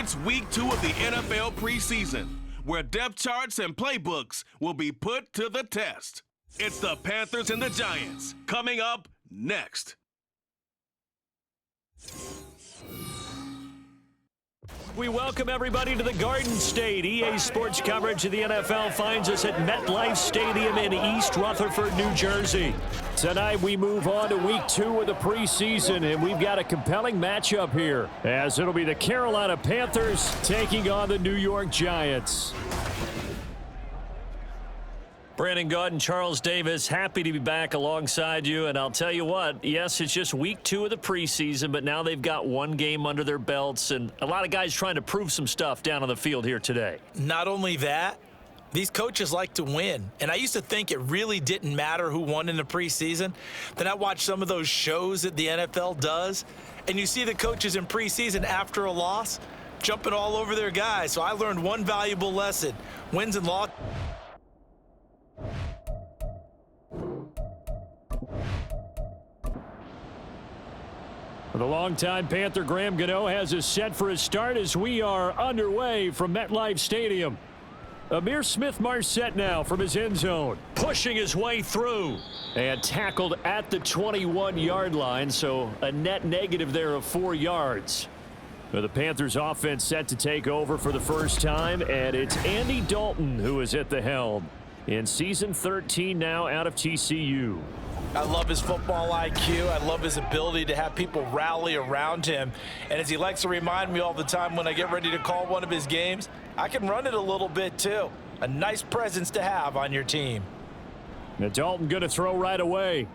It's week 2 of the NFL preseason, where depth charts and playbooks will be put to the test. It's the Panthers and the Giants coming up next. We welcome everybody to the Garden State. EA Sports coverage of the NFL finds us at MetLife Stadium in East Rutherford, New Jersey. Tonight we move on to week 2 of the preseason, and we've got a compelling matchup here, as it'll be the Carolina Panthers taking on the New York Giants. Brandon Gaudin, Charles Davis, happy to be back alongside you. And I'll tell you what, yes, it's just week 2 of the preseason, but now they've got one game under their belts, and a lot of guys trying to prove some stuff down on the field here today. Not only that, these coaches like to win. And I used to think it really didn't matter who won in the preseason. Then I watched some of those shows that the NFL does, and you see the coaches in preseason after a loss jumping all over their guys. So I learned one valuable lesson. Wins and losses. The longtime Panther Graham Gano has us set for his start as we are underway from MetLife Stadium. Amir Smith-Marset now from his end zone, pushing his way through and tackled at the 21-yard line, so a net negative there of 4 yards. The Panthers offense set to take over for the first time, and it's Andy Dalton who is at the helm in season 13 now out of TCU. I love his football IQ. I love his ability to have people rally around him. And as he likes to remind me all the time when I get ready to call one of his games, I can run it a little bit too. A nice presence to have on your team. Now Dalton going to throw right away.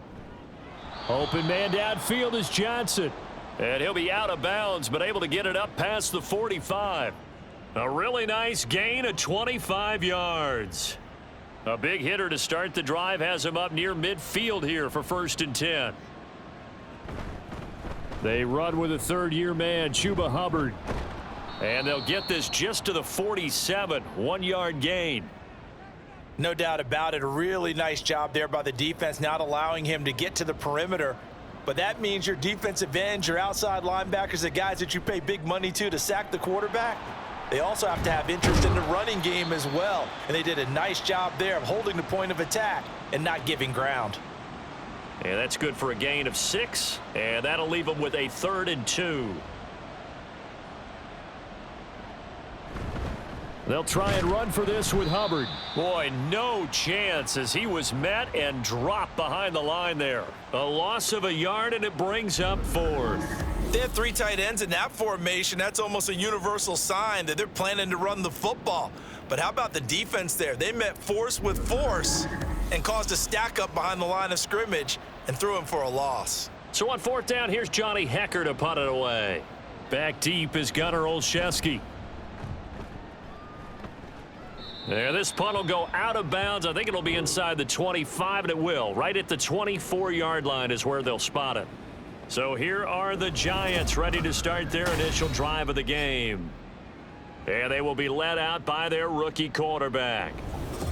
Open man downfield is Johnson. And he'll be out of bounds, but able to get it up past the 45. A really nice gain of 25 yards. A big hitter to start the drive has him up near midfield here for 1st and 10. They run with a third-year man, Chuba Hubbard. And they'll get this just to the 47, 1-yard gain. No doubt about it. A really nice job there by the defense, not allowing him to get to the perimeter. But that means your defensive ends, your outside linebackers, the guys that you pay big money to sack the quarterback, they also have to have interest in the running game as well. And they did a nice job there of holding the point of attack and not giving ground. And that's good for a gain of 6. And that'll leave them with a 3rd and 2. They'll try and run for this with Hubbard. Boy, no chance as he was met and dropped behind the line there. A loss of a yard, and it brings up 4th. They have 3 tight ends in that formation. That's almost a universal sign that they're planning to run the football. But how about the defense there? They met force with force and caused a stack up behind the line of scrimmage and threw him for a loss. So on 4th down, here's Johnny Hecker to punt it away. Back deep is Gunnar Olszewski. There, this punt will go out of bounds. I think it'll be inside the 25, and it will. Right at the 24-yard line is where they'll spot it. So here are the Giants ready to start their initial drive of the game. And they will be led out by their rookie quarterback.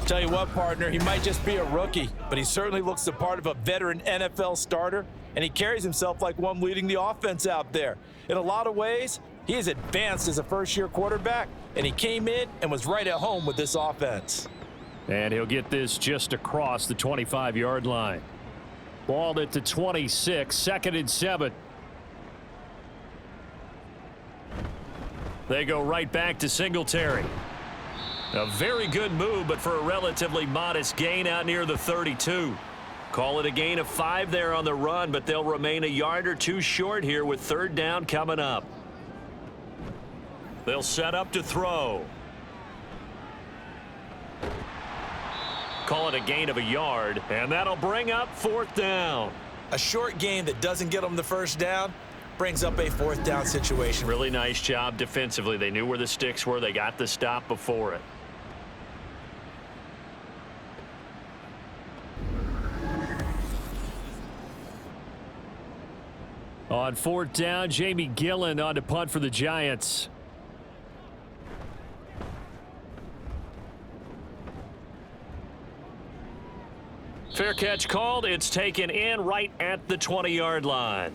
Tell you what, partner, he might just be a rookie, but he certainly looks the part of a veteran NFL starter, and he carries himself like one leading the offense out there. In a lot of ways, he is advanced as a first-year quarterback, and he came in and was right at home with this offense. And he'll get this just across the 25-yard line. Balled at the 26, 2nd and 7. They go right back to Singletary. A very good move, but for a relatively modest gain out near the 32. Call it a gain of 5 there on the run, but they'll remain a yard or 2 short here with 3rd down coming up. They'll set up to throw. Call it a gain of a yard, and that'll bring up 4th down. A short gain that doesn't get them the 1st down brings up a 4th down situation. Really nice job defensively. They knew where the sticks were. They got the stop before it. On 4th down, Jamie Gillen on to punt for the Giants. Fair catch called. It's taken in right at the 20-yard line.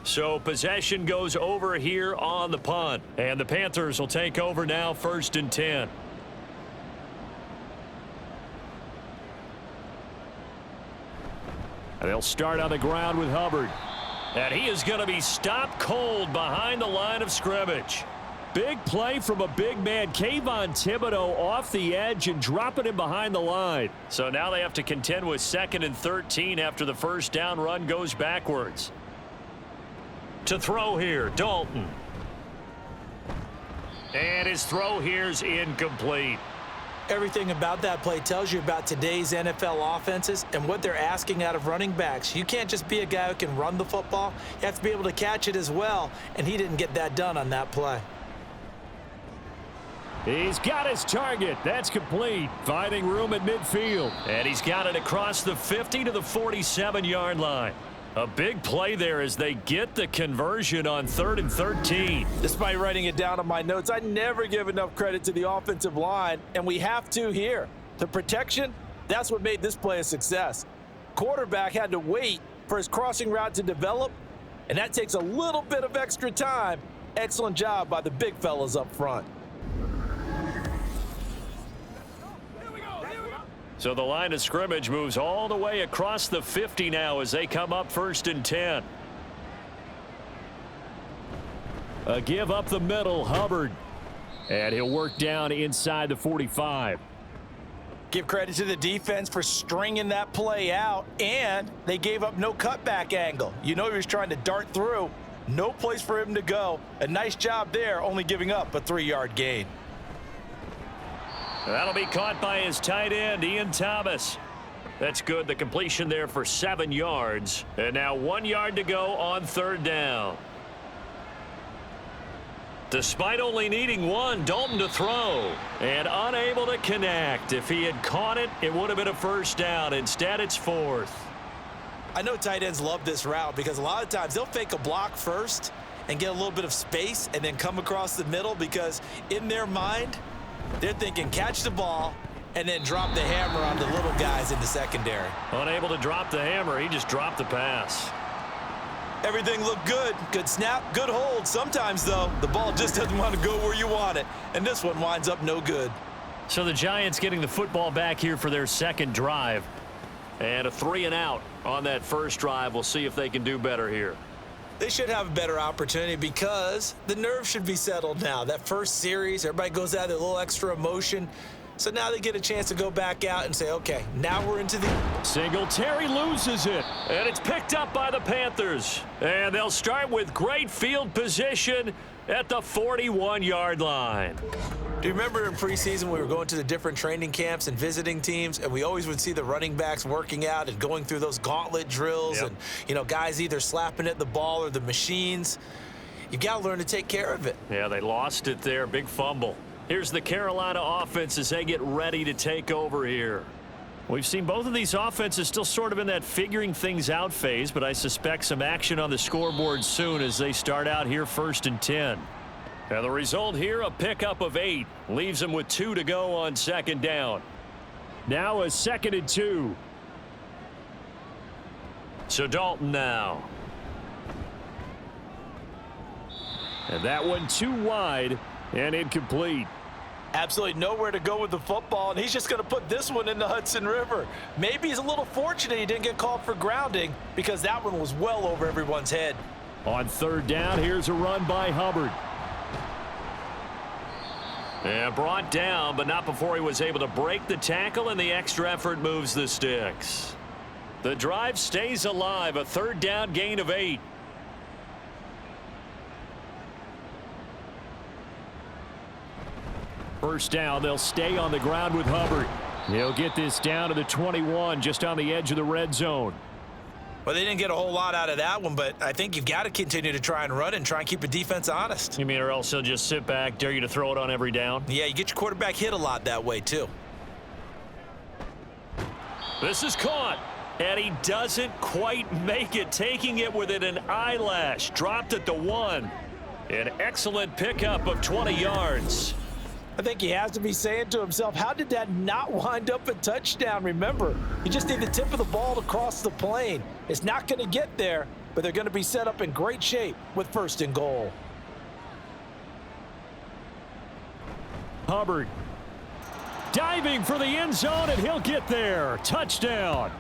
So possession goes over here on the punt. And the Panthers will take over now, 1st and 10. And they'll start on the ground with Hubbard. And he is going to be stopped cold behind the line of scrimmage. Big play from a big man, Kayvon Thibodeau, off the edge and dropping him behind the line. So now they have to contend with 2nd and 13 after the first down run goes backwards. To throw here, Dalton. And his throw here's incomplete. Everything about that play tells you about today's NFL offenses and what they're asking out of running backs. You can't just be a guy who can run the football. You have to be able to catch it as well, and he didn't get that done on that play. He's got his target. That's complete. Finding room at midfield. And he's got it across the 50 to the 47-yard line. A big play there as they get the conversion on 3rd and 13. Despite writing it down on my notes, I never give enough credit to the offensive line, and we have to here. The protection, that's what made this play a success. Quarterback had to wait for his crossing route to develop, and that takes a little bit of extra time. Excellent job by the big fellas up front. So the line of scrimmage moves all the way across the 50 now as they come up 1st and 10. A give up the middle, Hubbard. And he'll work down inside the 45. Give credit to the defense for stringing that play out, and they gave up no cutback angle. You know he was trying to dart through. No place for him to go. A nice job there, only giving up a 3-yard gain. That'll be caught by his tight end, Ian Thomas. That's good. The completion there for 7 yards. And now 1 yard to go on 3rd down. Despite only needing 1, Dalton to throw. And unable to connect. If he had caught it, it would have been a 1st down. Instead, it's 4th. I know tight ends love this route because a lot of times they'll fake a block first and get a little bit of space and then come across the middle because in their mind, they're thinking catch the ball and then drop the hammer on the little guys in the secondary. Unable to drop the hammer, he just dropped the pass. Everything looked good. Good snap, good hold. Sometimes, though, the ball just doesn't want to go where you want it. And this one winds up no good. So the Giants getting the football back here for their 2nd drive. And a 3 and out on that 1st drive. We'll see if they can do better here. They should have a better opportunity because the nerves should be settled now. That first series, everybody goes out there, a little extra emotion. So now they get a chance to go back out and say, okay, now we're into the... Singletary loses it, and it's picked up by the Panthers. And they'll start with great field position at the 41-yard line. Do you remember in preseason we were going to the different training camps and visiting teams, and we always would see the running backs working out and going through those gauntlet drills and, you know, guys either slapping at the ball or the machines. You've got to learn to take care of it. Yeah, they lost it there. Big fumble. Here's the Carolina offense as they get ready to take over here. We've seen both of these offenses still sort of in that figuring things out phase, but I suspect some action on the scoreboard soon as they start out here 1st and 10. And the result here, a pickup of 8. Leaves them with 2 to go on 2nd down. Now a 2nd and 2. So Dalton now. And that one too wide and incomplete. Absolutely nowhere to go with the football, and he's just going to put this one in the Hudson River. Maybe he's a little fortunate he didn't get called for grounding because that one was well over everyone's head. On 3rd down, here's a run by Hubbard. And brought down, but not before he was able to break the tackle, and the extra effort moves the sticks. The drive stays alive, a 3rd down gain of 8. First down, they'll stay on the ground with Hubbard. He'll get this down to the 21, just on the edge of the red zone. Well, they didn't get a whole lot out of that one, but I think you've got to continue to try and run and try and keep a defense honest. You mean, or else he'll just sit back, dare you to throw it on every down? Yeah, you get your quarterback hit a lot that way, too. This is caught, and he doesn't quite make it, taking it within an eyelash. Dropped at the 1. An excellent pickup of 20 yards. I think he has to be saying to himself, how did that not wind up a touchdown? Remember, you just need the tip of the ball to cross the plane. It's not going to get there, but they're going to be set up in great shape with 1st and goal. Hubbard diving for the end zone, and he'll get there. Touchdown.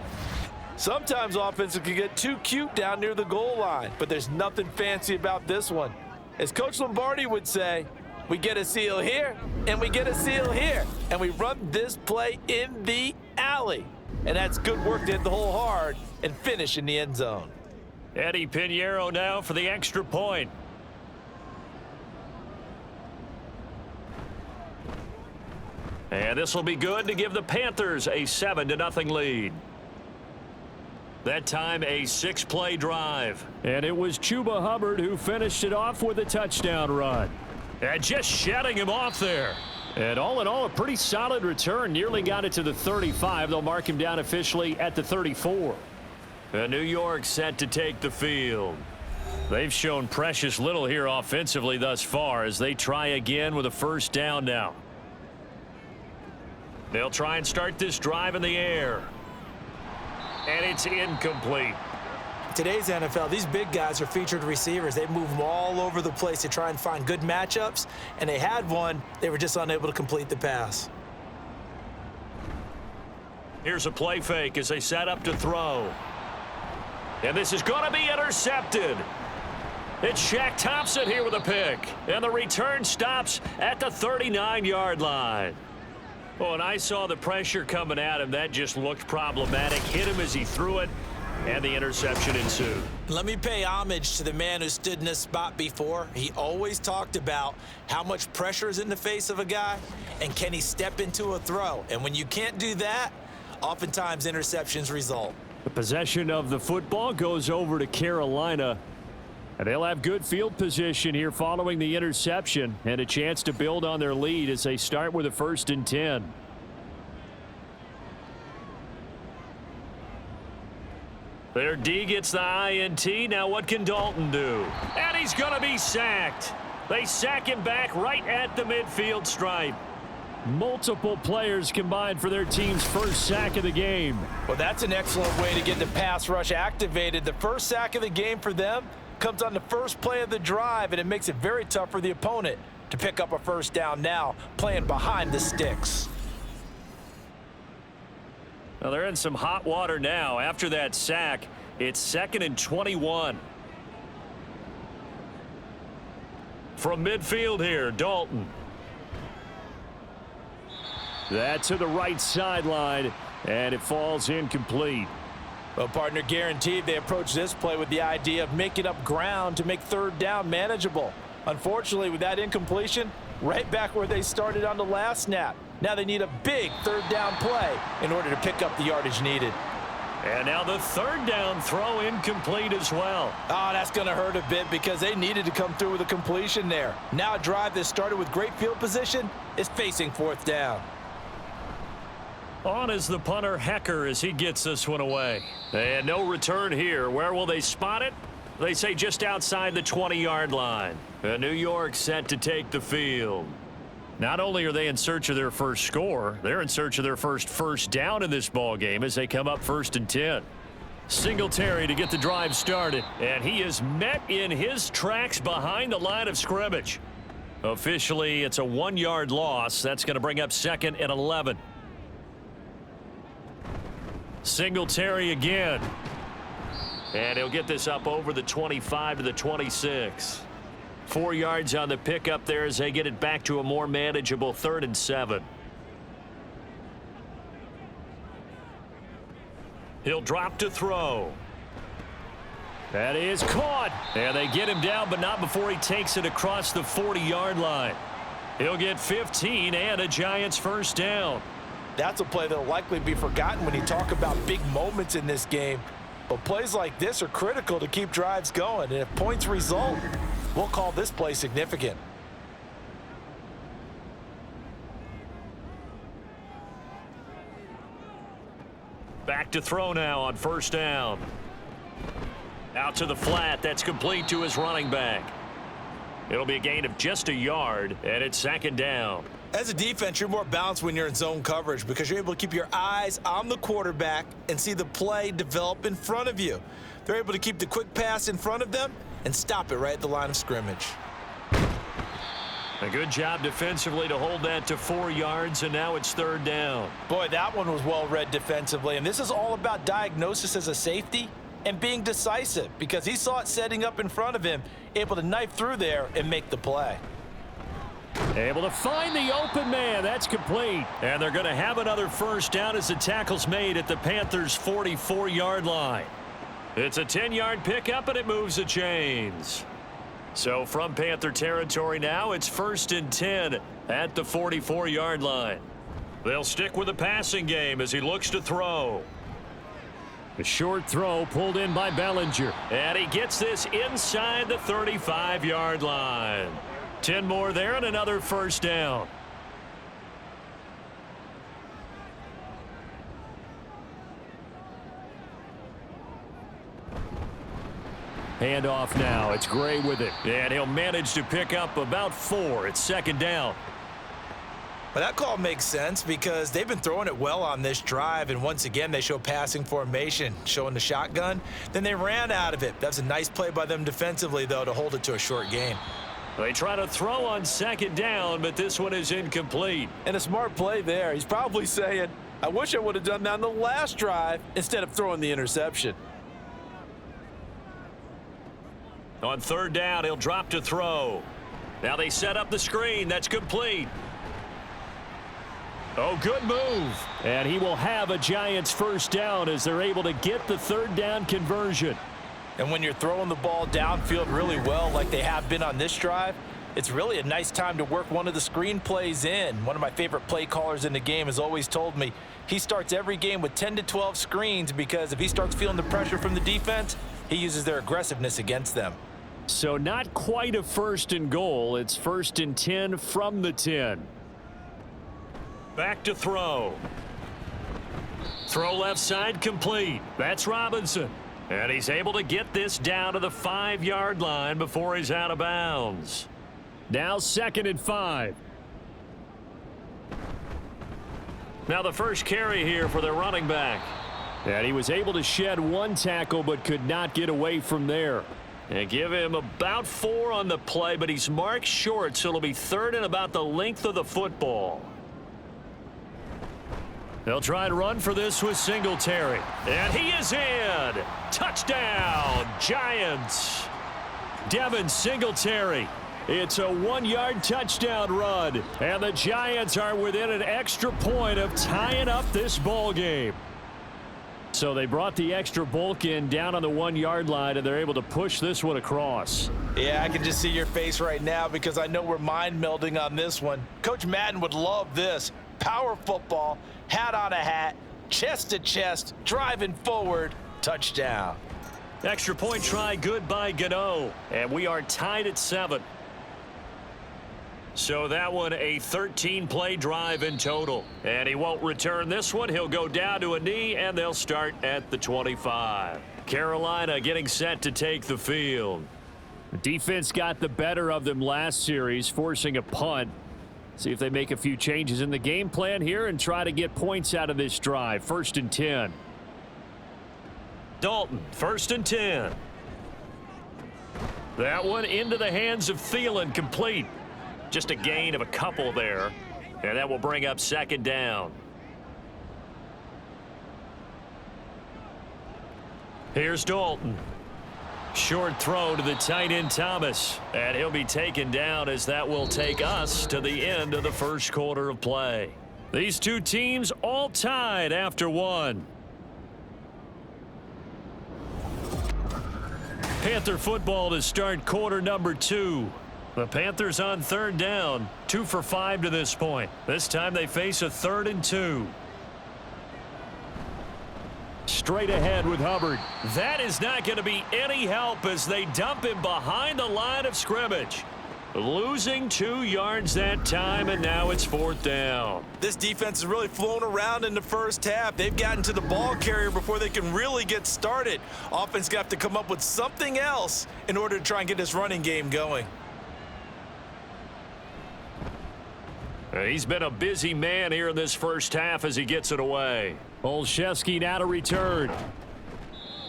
Sometimes offenses can get too cute down near the goal line, but there's nothing fancy about this one. As Coach Lombardi would say, we get a seal here, and we get a seal here, and we run this play in the alley. And that's good work to hit the hole hard and finish in the end zone. Eddie Pinheiro now for the extra point. And this will be good to give the Panthers a 7-0 lead. That time a 6-play drive. And it was Chuba Hubbard who finished it off with a touchdown run. And just shutting him off there. And all in all, a pretty solid return. Nearly got it to the 35. They'll mark him down officially at the 34. And New York set to take the field. They've shown precious little here offensively thus far as they try again with a 1st down now. They'll try and start this drive in the air. And it's incomplete. Today's NFL, these big guys are featured receivers. They move them all over the place to try and find good matchups, and they had one. They were just unable to complete the pass. Here's a play fake as they set up to throw. And this is going to be intercepted. It's Shaq Thompson here with a pick, and the return stops at the 39-yard line. Oh, and I saw the pressure coming at him. That just looked problematic. Hit him as he threw it, and the interception ensued. Let me pay homage to the man who stood in this spot before. He always talked about how much pressure is in the face of a guy, and can he step into a throw? And when you can't do that, oftentimes interceptions result. The possession of the football goes over to Carolina. And they'll have good field position here following the interception and a chance to build on their lead as they start with a 1st and 10. Their D gets the INT. Now what can Dalton do? And he's going to be sacked. They sack him back right at the midfield stripe. Multiple players combined for their team's 1st sack of the game. Well, that's an excellent way to get the pass rush activated. The 1st sack of the game for them comes on the 1st play of the drive, and it makes it very tough for the opponent to pick up a 1st down now, playing behind the sticks. Well, they're in some hot water now. After that sack, it's 2nd and 21. From midfield here, Dalton. That to the right sideline, and it falls incomplete. Well, partner, guaranteed they approach this play with the idea of making up ground to make 3rd down manageable. Unfortunately, with that incompletion, right back where they started on the last snap. Now they need a big 3rd down play in order to pick up the yardage needed. And now the 3rd down throw incomplete as well. Oh, that's going to hurt a bit because they needed to come through with a completion there. Now a drive that started with great field position is facing 4th down. On is the punter Hecker as he gets this one away. And no return here. Where will they spot it? They say just outside the 20-yard line. And New York set to take the field. Not only are they in search of their 1st score, they're in search of their first down in this ball game as they come up 1st and 10. Singletary to get the drive started. And he is met in his tracks behind the line of scrimmage. Officially, it's a 1-yard loss. That's going to bring up 2nd and 11. Singletary again. And he'll get this up over the 25 to the 26. 4 yards on the pickup there as they get it back to a more manageable 3rd and 7. He'll drop to throw. That is caught. And they get him down, but not before he takes it across the 40-yard line. He'll get 15 and a Giants 1st down. That's a play that'll likely be forgotten when you talk about big moments in this game. But plays like this are critical to keep drives going. And if points result, we'll call this play significant. Back to throw now on 1st down. Out to the flat. That's complete to his running back. It'll be a gain of just a yard, and it's 2nd down. As a defense, you're more balanced when you're in zone coverage because you're able to keep your eyes on the quarterback and see the play develop in front of you. They're able to keep the quick pass in front of them and stop it right at the line of scrimmage. A good job defensively to hold that to 4 yards, and now it's 3rd down. Boy, that one was well read defensively, and this is all about diagnosis as a safety and being decisive because he saw it setting up in front of him, able to knife through there and make the play. Able to find the open man. That's complete. And they're going to have another 1st down as the tackle's made at the Panthers' 44-yard line. It's a 10-yard pickup, and it moves the chains. So from Panther territory now, it's 1st and 10 at the 44-yard line. They'll stick with the passing game as he looks to throw. A short throw pulled in by Bellinger. And he gets this inside the 35-yard line. 10 more there and another 1st down. Handoff now. It's Gray with it. And he'll manage to pick up about 4. It's 2nd down. But that call makes sense because they've been throwing it well on this drive, and once again they show passing formation, showing the shotgun. Then they ran out of it. That's a nice play by them defensively, though, to hold it to a short game. They try to throw on 2nd down, but this one is incomplete. And a smart play there. He's probably saying, I wish I would have done that on the last drive instead of throwing the interception. On 3rd down, he'll drop to throw. Now they set up the screen. That's complete. Oh, good move. And he will have a Giants 1st down as they're able to get the 3rd down conversion. And when you're throwing the ball downfield really well like they have been on this drive, it's really a nice time to work one of the screen plays in. One of my favorite play callers in the game has always told me he starts every game with 10 to 12 screens because if he starts feeling the pressure from the defense, he uses their aggressiveness against them. So not quite a 1st and goal. It's 1st and 10 from the 10. Back to throw. Throw left side complete. That's Robinson. And he's able to get this down to the 5-yard line before he's out of bounds. Now 2nd and 5. Now the first carry here for their running back. And he was able to shed 1 tackle but could not get away from there. And give him about 4 on the play, but he's marked short, so it'll be 3rd and about the length of the football. They'll try and run for this with Singletary. And he is in. Touchdown, Giants. Devin Singletary. It's a 1-yard touchdown run. And the Giants are within an extra point of tying up this ball game. So they brought the extra bulk in down on the 1-yard line, and they're able to push this one across. Yeah, I can just see your face right now because I know we're mind melding on this one. Coach Madden would love this. Power football, hat on a hat, chest to chest, driving forward, touchdown. Extra point try good by Gano, and we are tied at 7. So that one a 13-play drive in total. And he won't return this one. He'll go down to a knee, and they'll start at the 25. Carolina getting set to take the field. The defense got the better of them last series, forcing a punt. See if they make a few changes in the game plan here and try to get points out of this drive. 1st and 10. Dalton, 1st and 10. That one into the hands of Thielen, complete. Just a gain of a couple there. And that will bring up 2nd down. Here's Dalton. Short throw to the tight end Thomas. And he'll be taken down as that will take us to the end of the 1st quarter of play. These two teams all tied after 1. Panther football to start quarter number 2. The Panthers on 3rd down, 2 for 5 to this point. This time they face a 3rd and 2. Straight ahead with Hubbard. That is not going to be any help as they dump him behind the line of scrimmage. Losing 2 yards that time, and now it's 4th down. This defense has really flown around in the first half. They've gotten to the ball carrier before they can really get started. Offense got to come up with something else in order to try and get this running game going. He's been a busy man here in this first half as he gets it away. Olszewski now to return.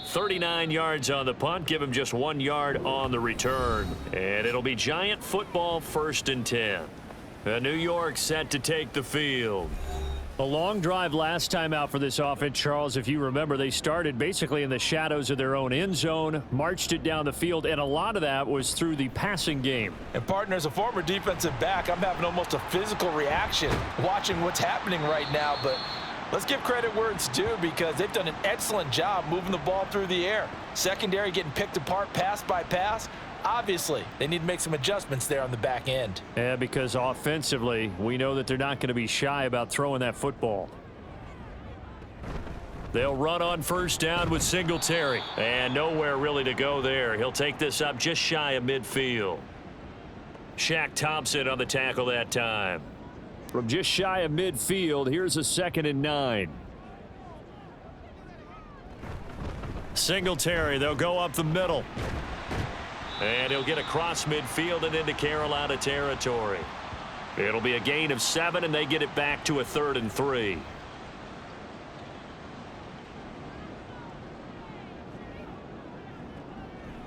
39 yards on the punt. Give him just 1 yard on the return. And it'll be Giant football, 1st and 10. New York set to take the field. A long drive last time out for this offense, Charles. If you remember, they started basically in the shadows of their own end zone, marched it down the field, and a lot of that was through the passing game. And partner, as a former defensive back, I'm having almost a physical reaction watching what's happening right now. But let's give credit where it's due, because they've done an excellent job moving the ball through the air. Secondary getting picked apart pass by pass. Obviously, they need to make some adjustments there on the back end. Yeah, because offensively, we know that they're not going to be shy about throwing that football. They'll run on 1st down with Singletary. And nowhere really to go there. He'll take this up just shy of midfield. Shaq Thompson on the tackle that time. From just shy of midfield, here's a 2nd and 9. Singletary, they'll go up the middle. And he'll get across midfield and into Carolina territory. It'll be a gain of 7, and they get it back to a 3rd and 3.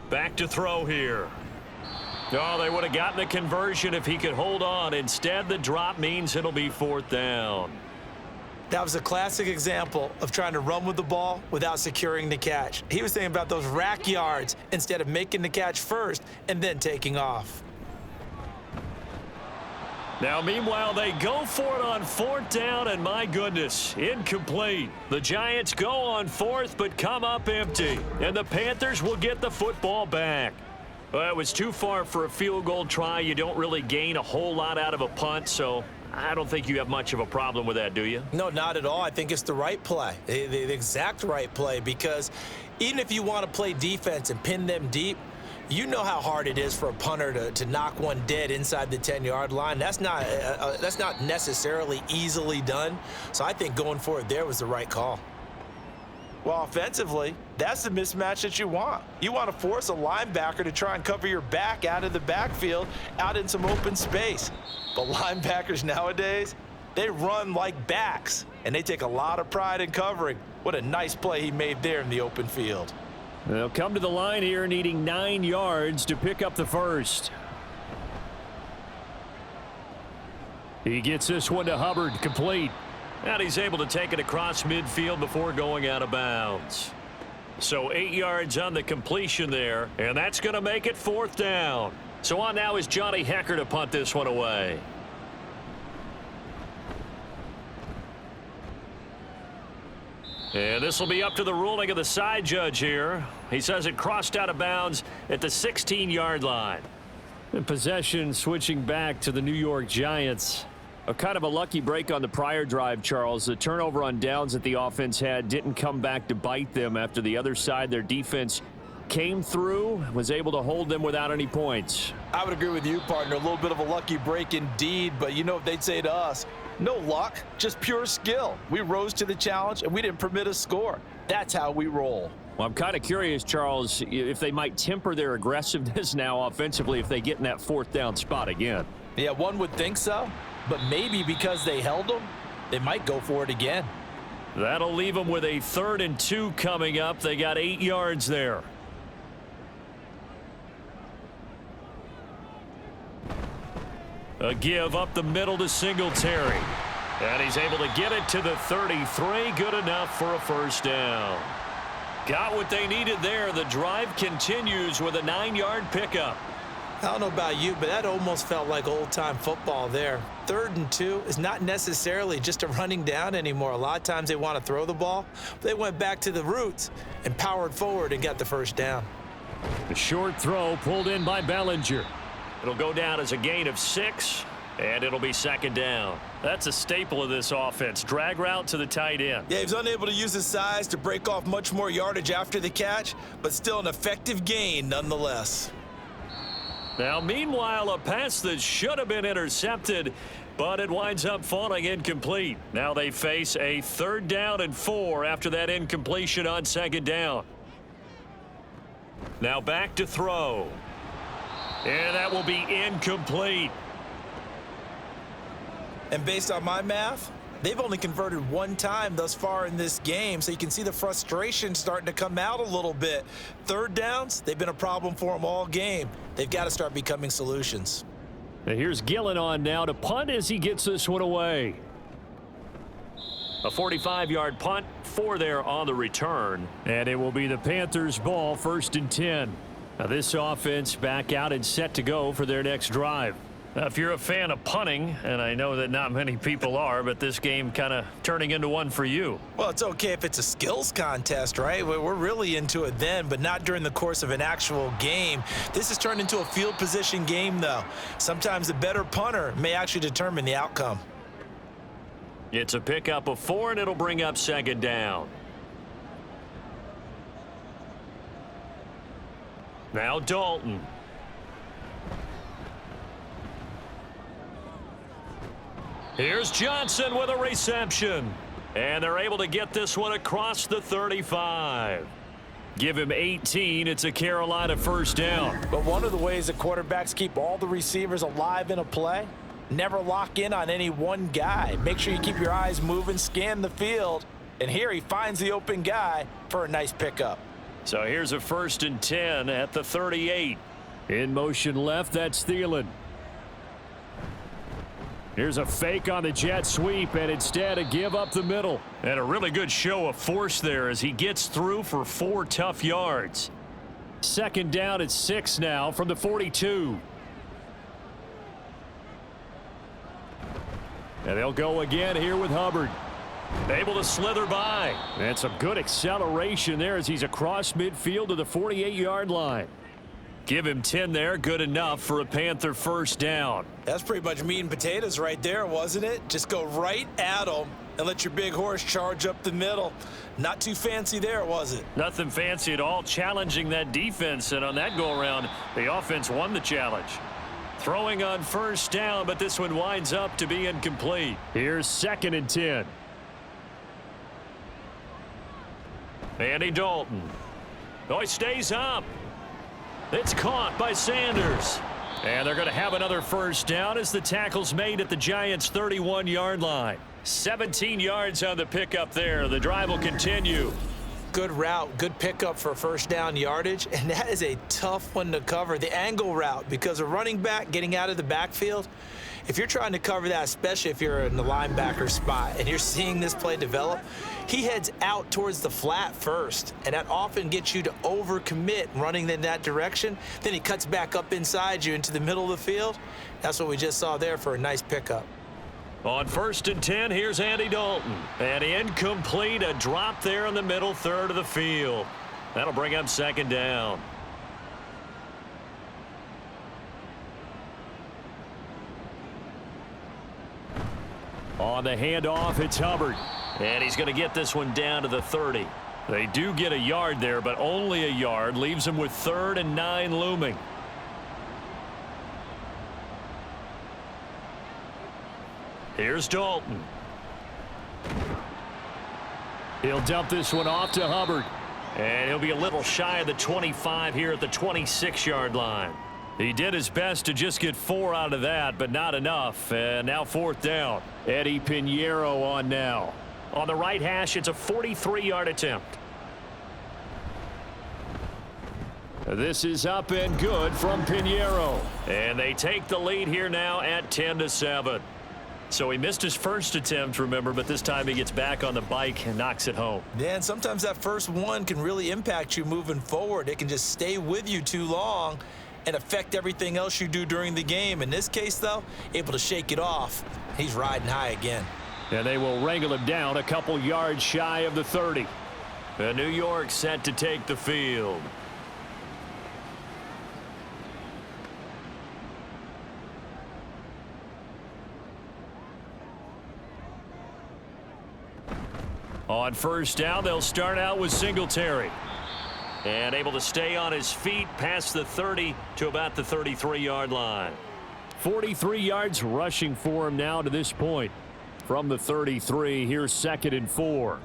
Back to throw here. Oh, they would have gotten the conversion if he could hold on. Instead, the drop means it'll be 4th down. That was a classic example of trying to run with the ball without securing the catch. He was thinking about those rack yards instead of making the catch first and then taking off. Now, meanwhile, they go for it on 4th down, and my goodness, incomplete. The Giants go on 4th, but come up empty, and the Panthers will get the football back. Well, it was too far for a field goal try. You don't really gain a whole lot out of a punt, so I don't think you have much of a problem with that, do you? No, not at all. I think it's the right play, the exact right play, because even if you want to play defense and pin them deep, you know how hard it is for a punter to knock one dead inside the 10-yard line. That's not necessarily easily done. So I think going for it there was the right call. Well, offensively, that's the mismatch that you want. You want to force a linebacker to try and cover your back out of the backfield, out in some open space. But linebackers nowadays, they run like backs, and they take a lot of pride in covering. What a nice play he made there in the open field. They'll come to the line here needing 9 yards to pick up the first. He gets this one to Hubbard, complete. And he's able to take it across midfield before going out of bounds. So 8 yards on the completion there, and that's going to make it 4th down. So on now is Johnny Hecker to punt this one away. And this will be up to the ruling of the side judge here. He says it crossed out of bounds at the 16-yard line. And possession switching back to the New York Giants. A kind of a lucky break on the prior drive, Charles. The turnover on downs that the offense had didn't come back to bite them after the other side. Their defense came through, was able to hold them without any points. I would agree with you, partner. A little bit of a lucky break indeed, but you know what they'd say to us? No luck, just pure skill. We rose to the challenge, and we didn't permit a score. That's how we roll. Well, I'm kind of curious, Charles, if they might temper their aggressiveness now offensively if they get in that 4th down spot again. Yeah, one would think so, but maybe because they held them, they might go for it again. That'll leave them with a 3rd and 2 coming up. They got 8 yards there. A give up the middle to Singletary. And he's able to get it to the 33. Good enough for a 1st down. Got what they needed there. The drive continues with a 9-yard pickup. I don't know about you, but that almost felt like old-time football there. 3rd and 2 is not necessarily just a running down anymore. A lot of times they want to throw the ball. But they went back to the roots and powered forward and got the 1st down. The short throw pulled in by Bellinger. It'll go down as a gain of 6, and it'll be 2nd down. That's a staple of this offense. Drag route to the tight end. Yeah, he was unable to use his size to break off much more yardage after the catch, but still an effective gain nonetheless. Now, meanwhile, a pass that should have been intercepted, but it winds up falling incomplete. Now they face a 3rd down and 4 after that incompletion on 2nd down. Now back to throw. And that will be incomplete. And based on my math, they've only converted one time thus far in this game, so you can see the frustration starting to come out a little bit. Third downs, they've been a problem for them all game. They've got to start becoming solutions. And here's Gillen on now to punt as he gets this one away. A 45-yard punt, 4 there on the return. And it will be the Panthers' ball, 1st and 10. Now this offense back out and set to go for their next drive. If you're a fan of punting, and I know that not many people are, but this game kind of turning into one for you. Well, it's okay if it's a skills contest, right? We're really into it then, but not during the course of an actual game. This has turned into a field position game, though. Sometimes the better punter may actually determine the outcome. It's a pickup of 4, and it'll bring up 2nd down. Now Dalton. Here's Johnson with a reception. And they're able to get this one across the 35. Give him 18. It's a Carolina 1st down. But one of the ways that quarterbacks keep all the receivers alive in a play, never lock in on any one guy. Make sure you keep your eyes moving, scan the field. And here he finds the open guy for a nice pickup. So here's a 1st and 10 at the 38. In motion left, that's Thielen. Here's a fake on the jet sweep, and instead a give up the middle. And a really good show of force there as he gets through for 4 tough yards. 2nd down at 6 now from the 42. And they'll go again here with Hubbard. Able to slither by. And some good acceleration there as he's across midfield to the 48-yard line. Give him 10 there. Good enough for a Panther 1st down. That's pretty much meat and potatoes right there, wasn't it? Just go right at them and let your big horse charge up the middle. Not too fancy there, was it? Nothing fancy at all, challenging that defense. And on that go-around, the offense won the challenge. Throwing on 1st down, but this one winds up to be incomplete. Here's 2nd and 10. Andy Dalton. Oh, he stays up. It's caught by Sanders. And they're going to have another 1st down as the tackle's made at the Giants' 31-yard line. 17 yards on the pickup there. The drive will continue. Good route, good pickup for 1st down yardage, and that is a tough one to cover. The angle route, because a running back getting out of the backfield, if you're trying to cover that, especially if you're in the linebacker spot and you're seeing this play develop, he heads out towards the flat first, and that often gets you to overcommit running in that direction. Then he cuts back up inside you into the middle of the field. That's what we just saw there for a nice pickup. On 1st and 10, here's Andy Dalton. And incomplete, a drop there in the middle third of the field. That'll bring up 2nd down. On the handoff, it's Hubbard. And he's going to get this one down to the 30. They do get a yard there, but only a yard. Leaves them with 3rd and 9 looming. Here's Dalton. He'll dump this one off to Hubbard. And he'll be a little shy of the 25 here at the 26-yard line. He did his best to just get 4 out of that, but not enough. And now 4th down. Eddie Pinheiro on now. On the right hash, it's a 43-yard attempt. This is up and good from Pinheiro. And they take the lead here now at 10-7. So he missed his first attempt, remember, but this time he gets back on the bike and knocks it home. Yeah, and sometimes that first one can really impact you moving forward. It can just stay with you too long and affect everything else you do during the game. In this case, though, able to shake it off. He's riding high again. And they will wrangle him down a couple yards shy of the 30. And New York set to take the field. On 1st down, they'll start out with Singletary. And able to stay on his feet past the 30 to about the 33-yard line. 43 yards rushing for him now to this point. From the 33, here's 2nd and 4.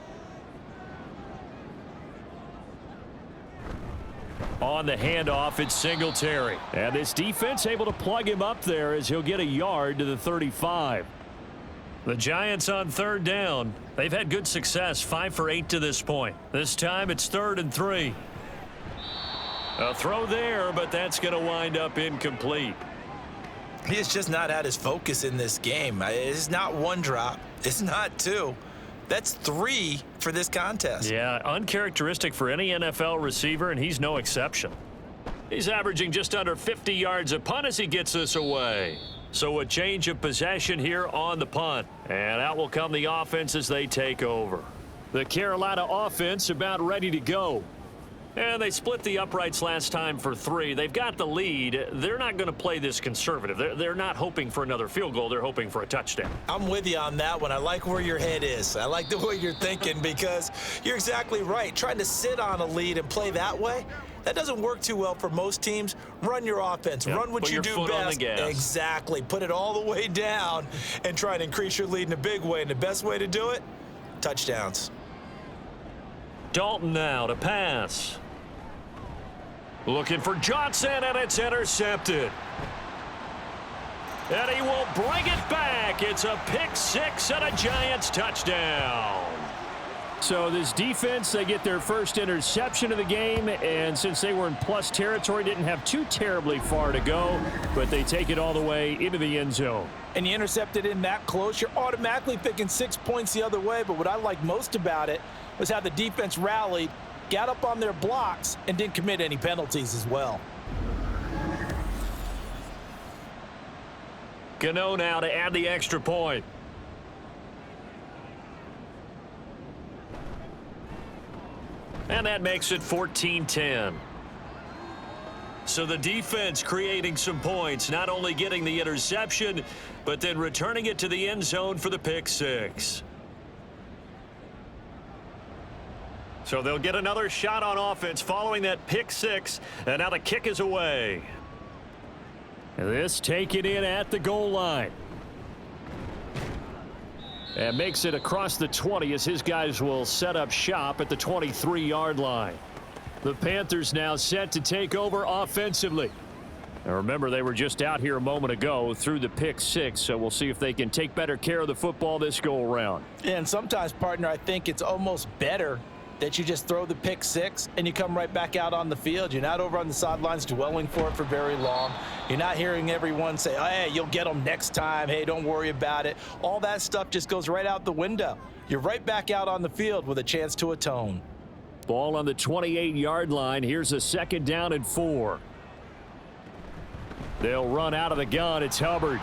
On the handoff, it's Singletary. And this defense able to plug him up there as he'll get a yard to the 35. The Giants on third down. They've had good success, 5 for 8 to this point. This time it's 3rd and 3. A throw there, but that's going to wind up incomplete. He has just not had his focus in this game. It's not one drop. It's not two. That's 3 for this contest. Yeah, uncharacteristic for any NFL receiver, and he's no exception. He's averaging just under 50 yards a punt as he gets this away. So a change of possession here on the punt. And out will come the offense as they take over. The Carolina offense about ready to go. And they split the uprights last time for 3. They've got the lead. They're not going to play this conservative. They're not hoping for another field goal. They're hoping for a touchdown. I'm with you on that one. I like where your head is. I like the way you're thinking because you're exactly right. Trying to sit on a lead and play that way, that doesn't work too well for most teams. Run your offense. Yep. Run what you do best. Exactly. Put it all the way down and try and increase your lead in a big way. And the best way to do it, touchdowns. Dalton now to pass. Looking for Johnson, and it's intercepted. And he will bring it back. It's a pick 6 and a Giants touchdown. So this defense, they get their first interception of the game, and since they were in plus territory, didn't have too terribly far to go, but they take it all the way into the end zone. And you intercepted in that close, you're automatically thinking 6 points the other way, but what I like most about it was how the defense rallied, got up on their blocks, and didn't commit any penalties as well. Gano now to add the extra point. And that makes it 14-10. So the defense creating some points, not only getting the interception, but then returning it to the end zone for the pick 6. So they'll get another shot on offense following that pick 6, and now the kick is away. This taken in at the goal line. And makes it across the 20 as his guys will set up shop at the 23-yard line. The Panthers now set to take over offensively. Now remember, they were just out here a moment ago through the pick 6, so we'll see if they can take better care of the football this go-around. And sometimes, partner, I think it's almost better that you just throw the pick 6 and you come right back out on the field. You're not over on the sidelines dwelling for it for very long. You're not hearing everyone say, oh, hey, you'll get them next time. Hey, don't worry about it. All that stuff just goes right out the window. You're right back out on the field with a chance to atone. Ball on the 28-yard line. Here's a 2nd down and 4. They'll run out of the gun. It's Hubbard.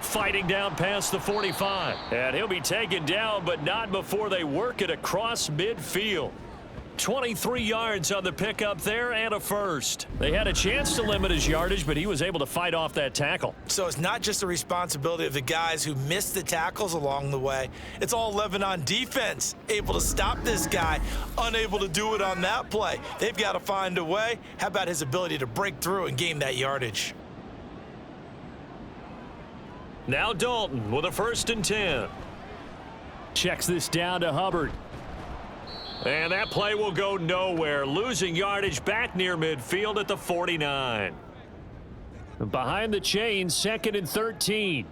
Fighting down past the 45. And he'll be taken down, but not before they work it across midfield. 23 yards on the pickup there and a first. They had a chance to limit his yardage, but he was able to fight off that tackle. So it's not just the responsibility of the guys who missed the tackles along the way. It's all 11 on defense. Able to stop this guy, unable to do it on that play. They've got to find a way. How about his ability to break through and gain that yardage? Now Dalton with a 1st and 10. Checks this down to Hubbard. And that play will go nowhere. Losing yardage back near midfield at the 49. Behind the chains, 2nd and 13.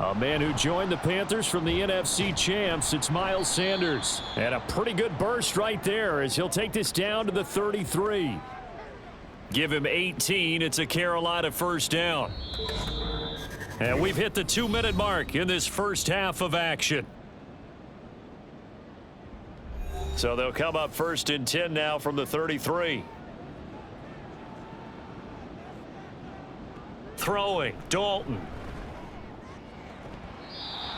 A man who joined the Panthers from the NFC champs, it's Miles Sanders. And a pretty good burst right there as he'll take this down to the 33. Give him 18. It's a Carolina 1st down. And we've hit the 2-minute mark in this first half of action. So they'll come up 1st and 10 now from the 33. Throwing, Dalton.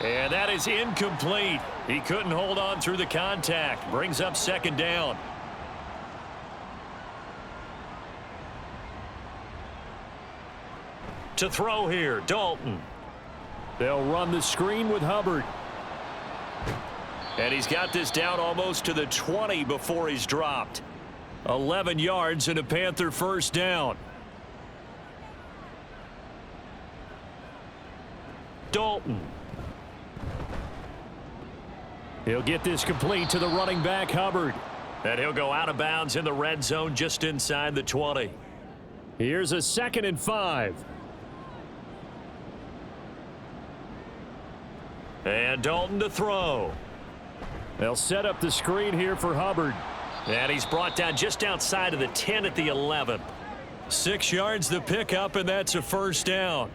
And that is incomplete. He couldn't hold on through the contact. Brings up 2nd down. To throw here, Dalton. They'll run the screen with Hubbard. And he's got this down almost to the 20 before he's dropped. 11 yards and a Panther 1st down. Dalton. He'll get this complete to the running back, Hubbard. And he'll go out of bounds in the red zone just inside the 20. Here's a 2nd and 5. And Dalton to throw. They'll set up the screen here for Hubbard. And he's brought down just outside of the 10 at the 11. 6 yards the pickup, and that's a first down.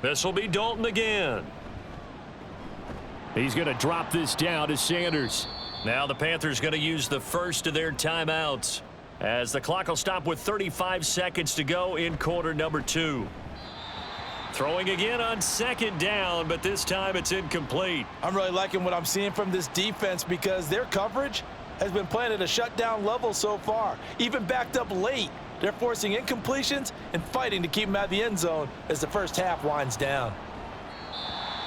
This will be Dalton again. He's going to drop this down to Sanders. Now the Panthers going to use the first of their timeouts as the clock will stop with 35 seconds to go in quarter number 2. Throwing again on 2nd down, but this time it's incomplete. I'm really liking what I'm seeing from this defense because their coverage has been playing at a shutdown level so far. Even backed up late, they're forcing incompletions and fighting to keep them out of the end zone as the first half winds down.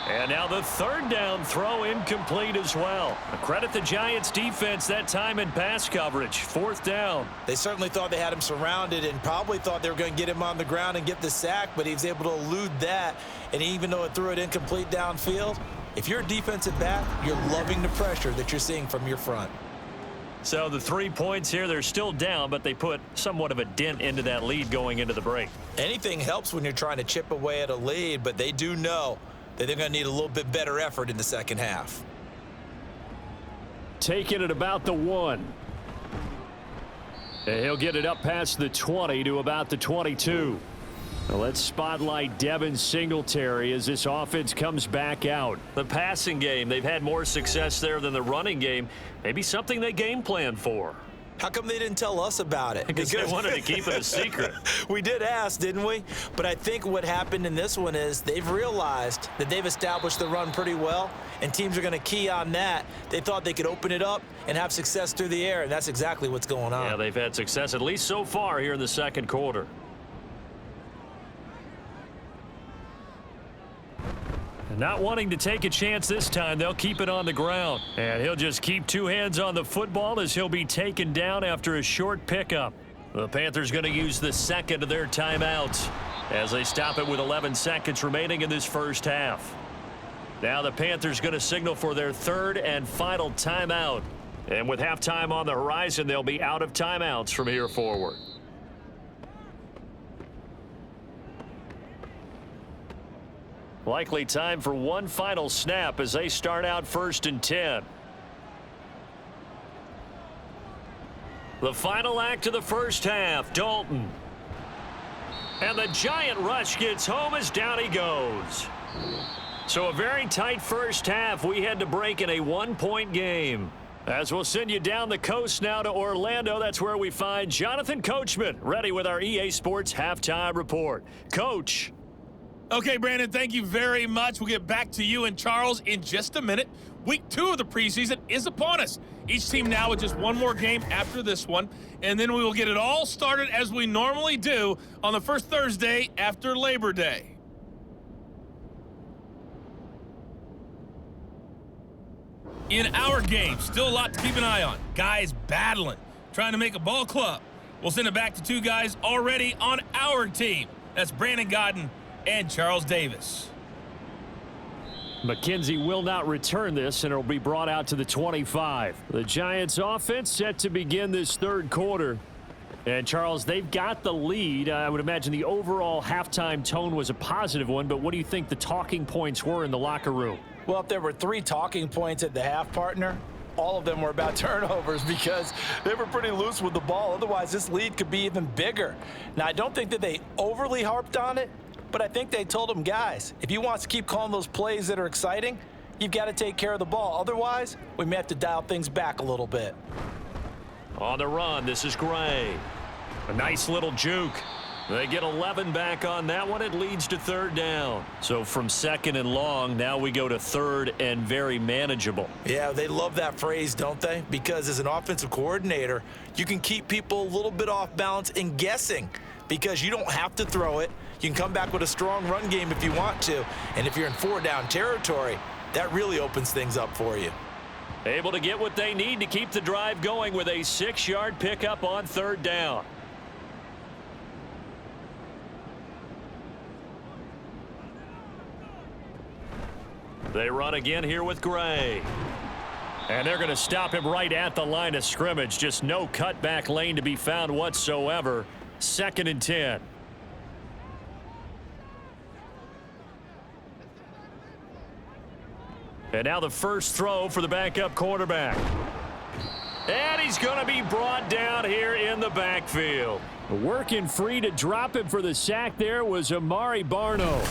And now the 3rd down throw incomplete as well. Credit the Giants defense that time in pass coverage. 4th down. They certainly thought they had him surrounded and probably thought they were going to get him on the ground and get the sack, but he was able to elude that. And even though it threw it incomplete downfield, if you're a defensive back, you're loving the pressure that you're seeing from your front. So the 3 points here, they're still down, but they put somewhat of a dent into that lead going into the break. Anything helps when you're trying to chip away at a lead, but they do know that they're going to need a little bit better effort in the second half. Taking it about the 1. And he'll get it up past the 20 to about the 22. Now let's spotlight Devin Singletary as this offense comes back out. The passing game, they've had more success there than the running game. Maybe something they game plan for. How come they didn't tell us about it? Because they wanted to keep it a secret. We did ask, didn't we? But I think what happened in this one is they've realized that they've established the run pretty well, and teams are going to key on that. They thought they could open it up and have success through the air, and that's exactly what's going on. Yeah, they've had success, at least so far here in the 2nd quarter. Not wanting to take a chance this time, they'll keep it on the ground. And he'll just keep 2 hands on the football as he'll be taken down after a short pickup. The Panthers going to use the 2nd of their timeouts as they stop it with 11 seconds remaining in this first half. Now the Panthers going to signal for their 3rd and final timeout. And with halftime on the horizon, they'll be out of timeouts from here forward. Likely time for one final snap as they start out 1st and 10. The final act of the first half, Dalton. And the Giant rush gets home as down he goes. So a very tight first half. We had to break in a 1-point game. As we'll send you down the coast now to Orlando, that's where we find Jonathan Coachman, ready with our EA Sports Halftime Report. Coach. Okay, Brandon, thank you very much. We'll get back to you and Charles in just a minute. Week 2 of the preseason is upon us. Each team now with just one more game after this one, and then we will get it all started as we normally do on the first Thursday after Labor Day. In our game, still a lot to keep an eye on. Guys battling, trying to make a ball club. We'll send it back to 2 guys already on our team. That's Brandon Godden and Charles Davis. McKenzie will not return this, and it'll be brought out to the 25. The Giants offense set to begin this 3rd quarter. And Charles, they've got the lead. I would imagine the overall halftime tone was a positive one, but what do you think the talking points were in the locker room? Well, if there were 3 talking points at the half, partner, all of them were about turnovers because they were pretty loose with the ball. Otherwise, this lead could be even bigger. Now, I don't think that they overly harped on it, but I think they told them, guys, if you want to keep calling those plays that are exciting, you've got to take care of the ball. Otherwise, we may have to dial things back a little bit. On the run, this is Gray. A nice little juke. They get 11 back on that one. It leads to 3rd down. So from 2nd and long, now we go to 3rd and very manageable. Yeah, they love that phrase, don't they? Because as an offensive coordinator, you can keep people a little bit off balance and guessing because you don't have to throw it. You can come back with a strong run game if you want to. And if you're in 4-down territory, that really opens things up for you. Able to get what they need to keep the drive going with a 6-yard pickup on 3rd down. They run again here with Gray. And they're going to stop him right at the line of scrimmage. Just no cutback lane to be found whatsoever. 2nd and 10. And now the first throw for the backup quarterback. And he's going to be brought down here in the backfield. Working free to drop him for the sack there was Amari Barno.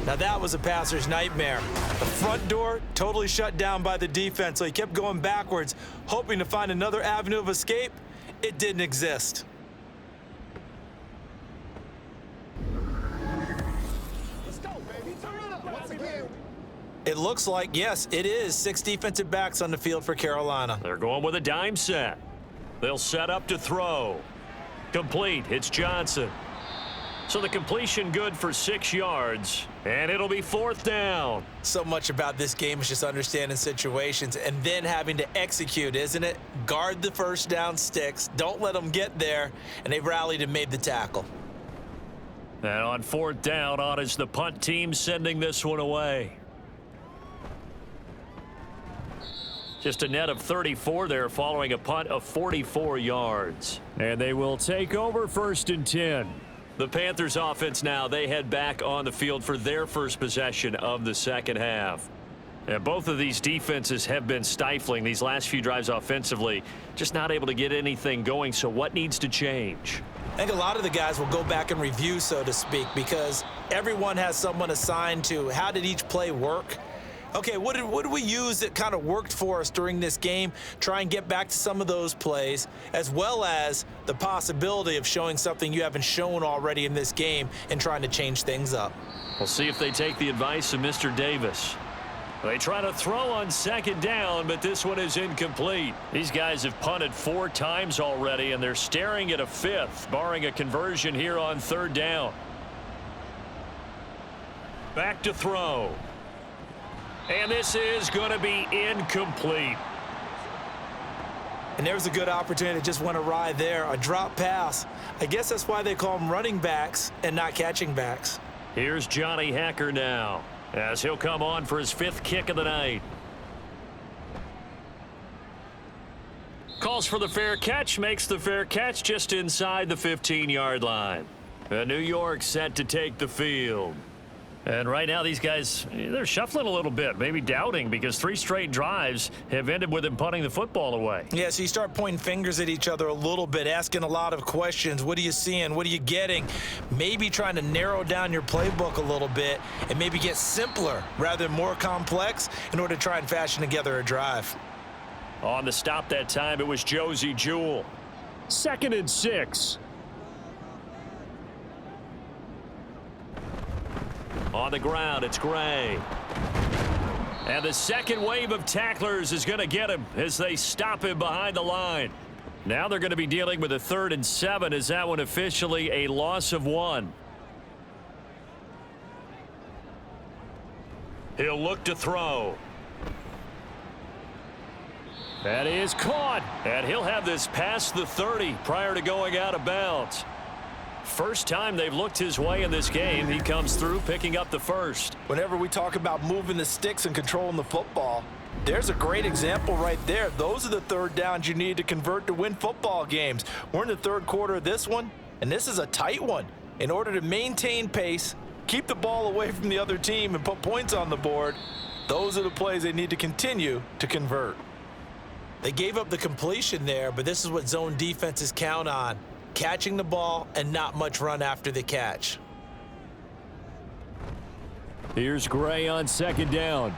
Now that was a passer's nightmare. The front door totally shut down by the defense, so he kept going backwards, hoping to find another avenue of escape. It didn't exist. Let's go, baby. Turn it up once again. It looks like, yes, it is 6 defensive backs on the field for Carolina. They're going with a dime set. They'll set up to throw. Complete. It's Johnson. So the completion good for 6 yards, and it'll be 4th down. So much about this game is just understanding situations and then having to execute, isn't it? Guard the first down sticks. Don't let them get there, and they rallied and made the tackle. And on 4th down, on is the punt team sending this one away. Just a net of 34 there following a punt of 44 yards. And they will take over 1st and 10. The Panthers offense now, they head back on the field for their first possession of the second half. And both of these defenses have been stifling these last few drives offensively, just not able to get anything going. So what needs to change? I think a lot of the guys will go back and review, so to speak, because everyone has someone assigned to how did each play work. Okay, what did we use that kind of worked for us during this game? Try and get back to some of those plays, as well as the possibility of showing something you haven't shown already in this game and trying to change things up. We'll see if they take the advice of Mr. Davis. They try to throw on 2nd down, but this one is incomplete. These guys have punted 4 times already, and they're staring at a 5th, barring a conversion here on 3rd down. Back to throw. And this is going to be incomplete. And there was a good opportunity that just went awry there, a drop pass. I guess that's why they call them running backs and not catching backs. Here's Johnny Hacker now, as he'll come on for his 5th kick of the night. Calls for the fair catch, makes the fair catch just inside the 15-yard line. New York set to take the field. And right now these guys, they're shuffling a little bit, maybe doubting, because 3 straight drives have ended with them punting the football away. Yeah, so you start pointing fingers at each other a little bit, asking a lot of questions. What are you seeing? What are you getting? Maybe trying to narrow down your playbook a little bit and maybe get simpler rather than more complex in order to try and fashion together a drive. On the stop that time, it was Josie Jewell. 2nd and 6. On the ground, it's Gray. And the second wave of tacklers is going to get him as they stop him behind the line. Now they're going to be dealing with a 3rd and 7 as that one officially a loss of 1. He'll look to throw. That is caught. And he'll have this past the 30 prior to going out of bounds. First time they've looked his way in this game. He comes through picking up the 1st. Whenever we talk about moving the sticks and controlling the football, there's a great example right there. Those are the 3rd downs you need to convert to win football games. We're in the 3rd quarter of this one, and this is a tight one. In order to maintain pace, keep the ball away from the other team, and put points on the board, those are the plays they need to continue to convert. They gave up the completion there, but this is what zone defenses count on. Catching the ball and not much run after the catch. Here's Gray on 2nd down.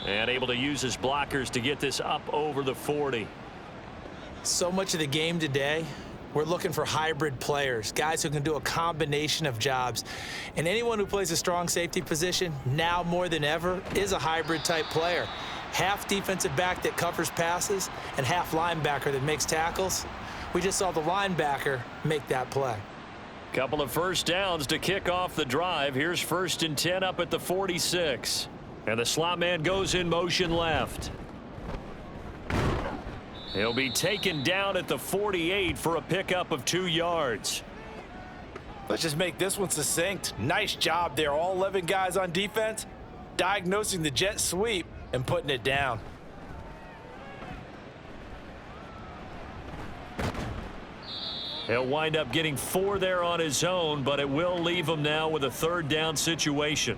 And able to use his blockers to get this up over the 40. So much of the game today, we're looking for hybrid players, guys who can do a combination of jobs. And anyone who plays a strong safety position, now more than ever, is a hybrid type player. Half defensive back that covers passes and half linebacker that makes tackles. We just saw the linebacker make that play. Couple of 1st downs to kick off the drive. Here's 1st and 10 up at the 46. And the slot man goes in motion left. He'll be taken down at the 48 for a pickup of 2 yards. Let's just make this one succinct. Nice job there. All 11 guys on defense diagnosing the jet sweep and putting it down. He'll wind up getting 4 there on his own, but it will leave him now with a third down situation.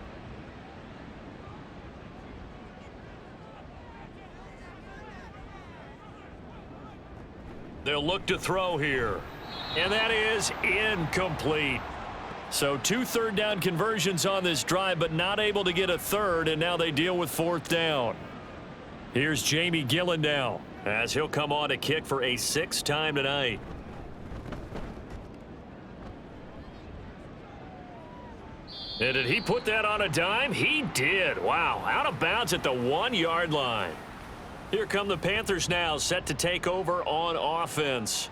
They'll look to throw here. And that is incomplete. So 2 third down conversions on this drive, but not able to get a third, and now they deal with 4th down. Here's Jamie Gillen now, as he'll come on to kick for a 6th time tonight. And did he put that on a dime? He did. Wow, out of bounds at the 1-yard line. Here come the Panthers now, set to take over on offense.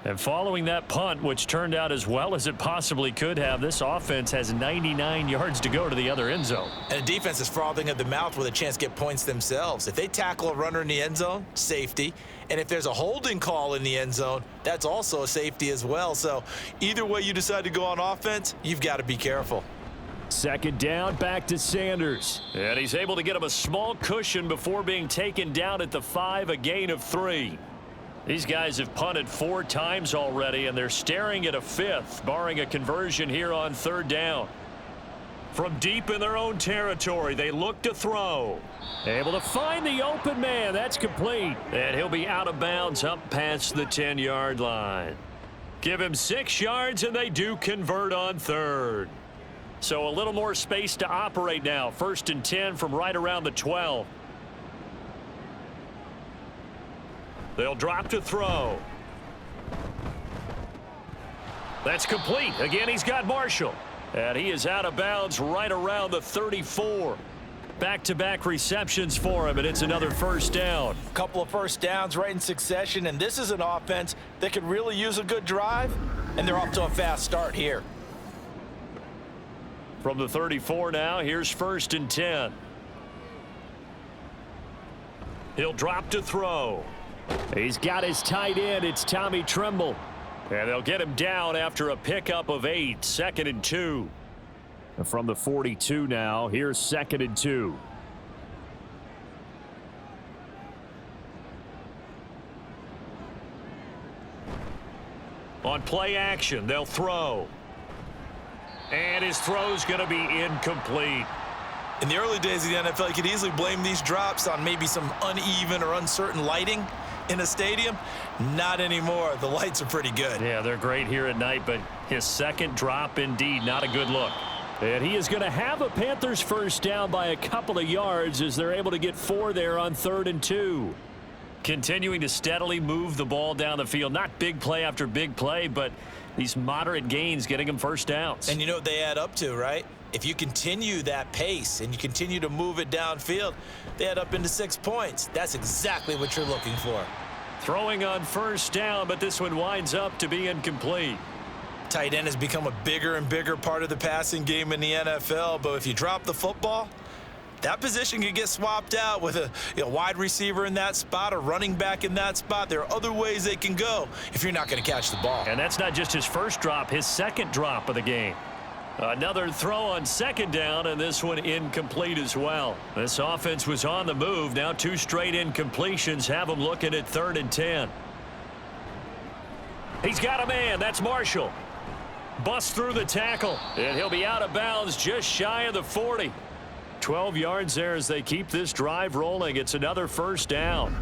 And following that punt, which turned out as well as it possibly could have, this offense has 99 yards to go to the other end zone. And the defense is frothing at the mouth with a chance to get points themselves. If they tackle a runner in the end zone, safety. And if there's a holding call in the end zone, that's also a safety as well. So either way you decide to go on offense, you've got to be careful. 2nd down, back to Sanders. And he's able to get him a small cushion before being taken down at the 5, a gain of 3. These guys have punted 4 times already, and they're staring at a 5th, barring a conversion here on 3rd down. From deep in their own territory, they look to throw. Able to find the open man. That's complete. And he'll be out of bounds up past the 10-yard line. Give him 6 yards, and they do convert on 3rd. So a little more space to operate now. 1st and 10 from right around the 12. They'll drop to throw. That's complete. Again, he's got Marshall. And he is out of bounds right around the 34. Back-to-back receptions for him, and it's another 1st down. A couple of 1st downs right in succession, and this is an offense that could really use a good drive, and they're off to a fast start here. From the 34 now, here's 1st and 10. He'll drop to throw. He's got his tight end. It's Tommy Tremble. And they'll get him down after a pickup of 8. 2nd and 2. From the 42 now, here's 2nd and 2. On play action, they'll throw. And his throw's going to be incomplete. In the early days of the NFL, you could easily blame these drops on maybe some uneven or uncertain lighting in a stadium. Not anymore. The lights are pretty good. Yeah, they're great here at night, but his 2nd drop, indeed, not a good look. And he is going to have a Panthers 1st down by a couple of yards as they're able to get 4 there on 3rd and 2. Continuing to steadily move the ball down the field. Not big play after big play, but these moderate gains getting them 1st downs. And you know what they add up to, right? If you continue that pace and you continue to move it downfield, they add up into 6 points. That's exactly what you're looking for. Throwing on 1st down, but this one winds up to be incomplete. Tight end has become a bigger and bigger part of the passing game in the NFL, but if you drop the football, that position could get swapped out with a wide receiver in that spot, a running back in that spot. There are other ways they can go if you're not going to catch the ball. And that's not just his 1st drop, his 2nd drop of the game. Another throw on 2nd down, and this one incomplete as well. This offense was on the move. Now 2 straight incompletions have them looking at 3rd and 10. He's got a man. That's Marshall. Busts through the tackle, and he'll be out of bounds just shy of the 40. 12 yards there as they keep this drive rolling. It's another 1st down.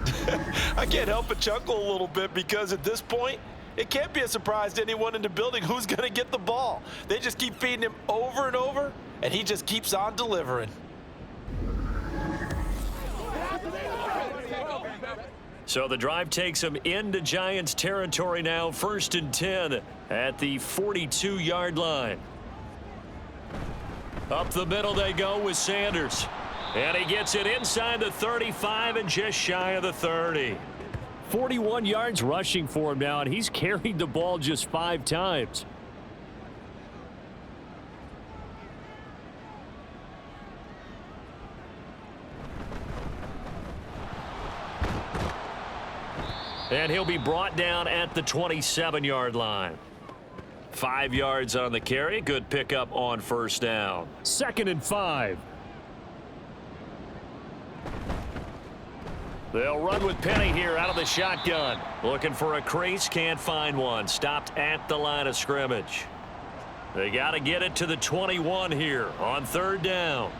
I can't help but chuckle a little bit because at this point, it can't be a surprise to anyone in the building who's going to get the ball. They just keep feeding him over and over, and he just keeps on delivering. So the drive takes them into Giants territory now. 1st and 10 at the 42-yard line. Up the middle they go with Sanders. And he gets it inside the 35 and just shy of the 30. 41 yards rushing for him now, and he's carried the ball just 5 times. And he'll be brought down at the 27-yard line. 5 yards on the carry. Good pickup on 1st down. 2nd and 5. They'll run with Penny here out of the shotgun. Looking for a crease, can't find one. Stopped at the line of scrimmage. They got to get it to the 21 here on third down.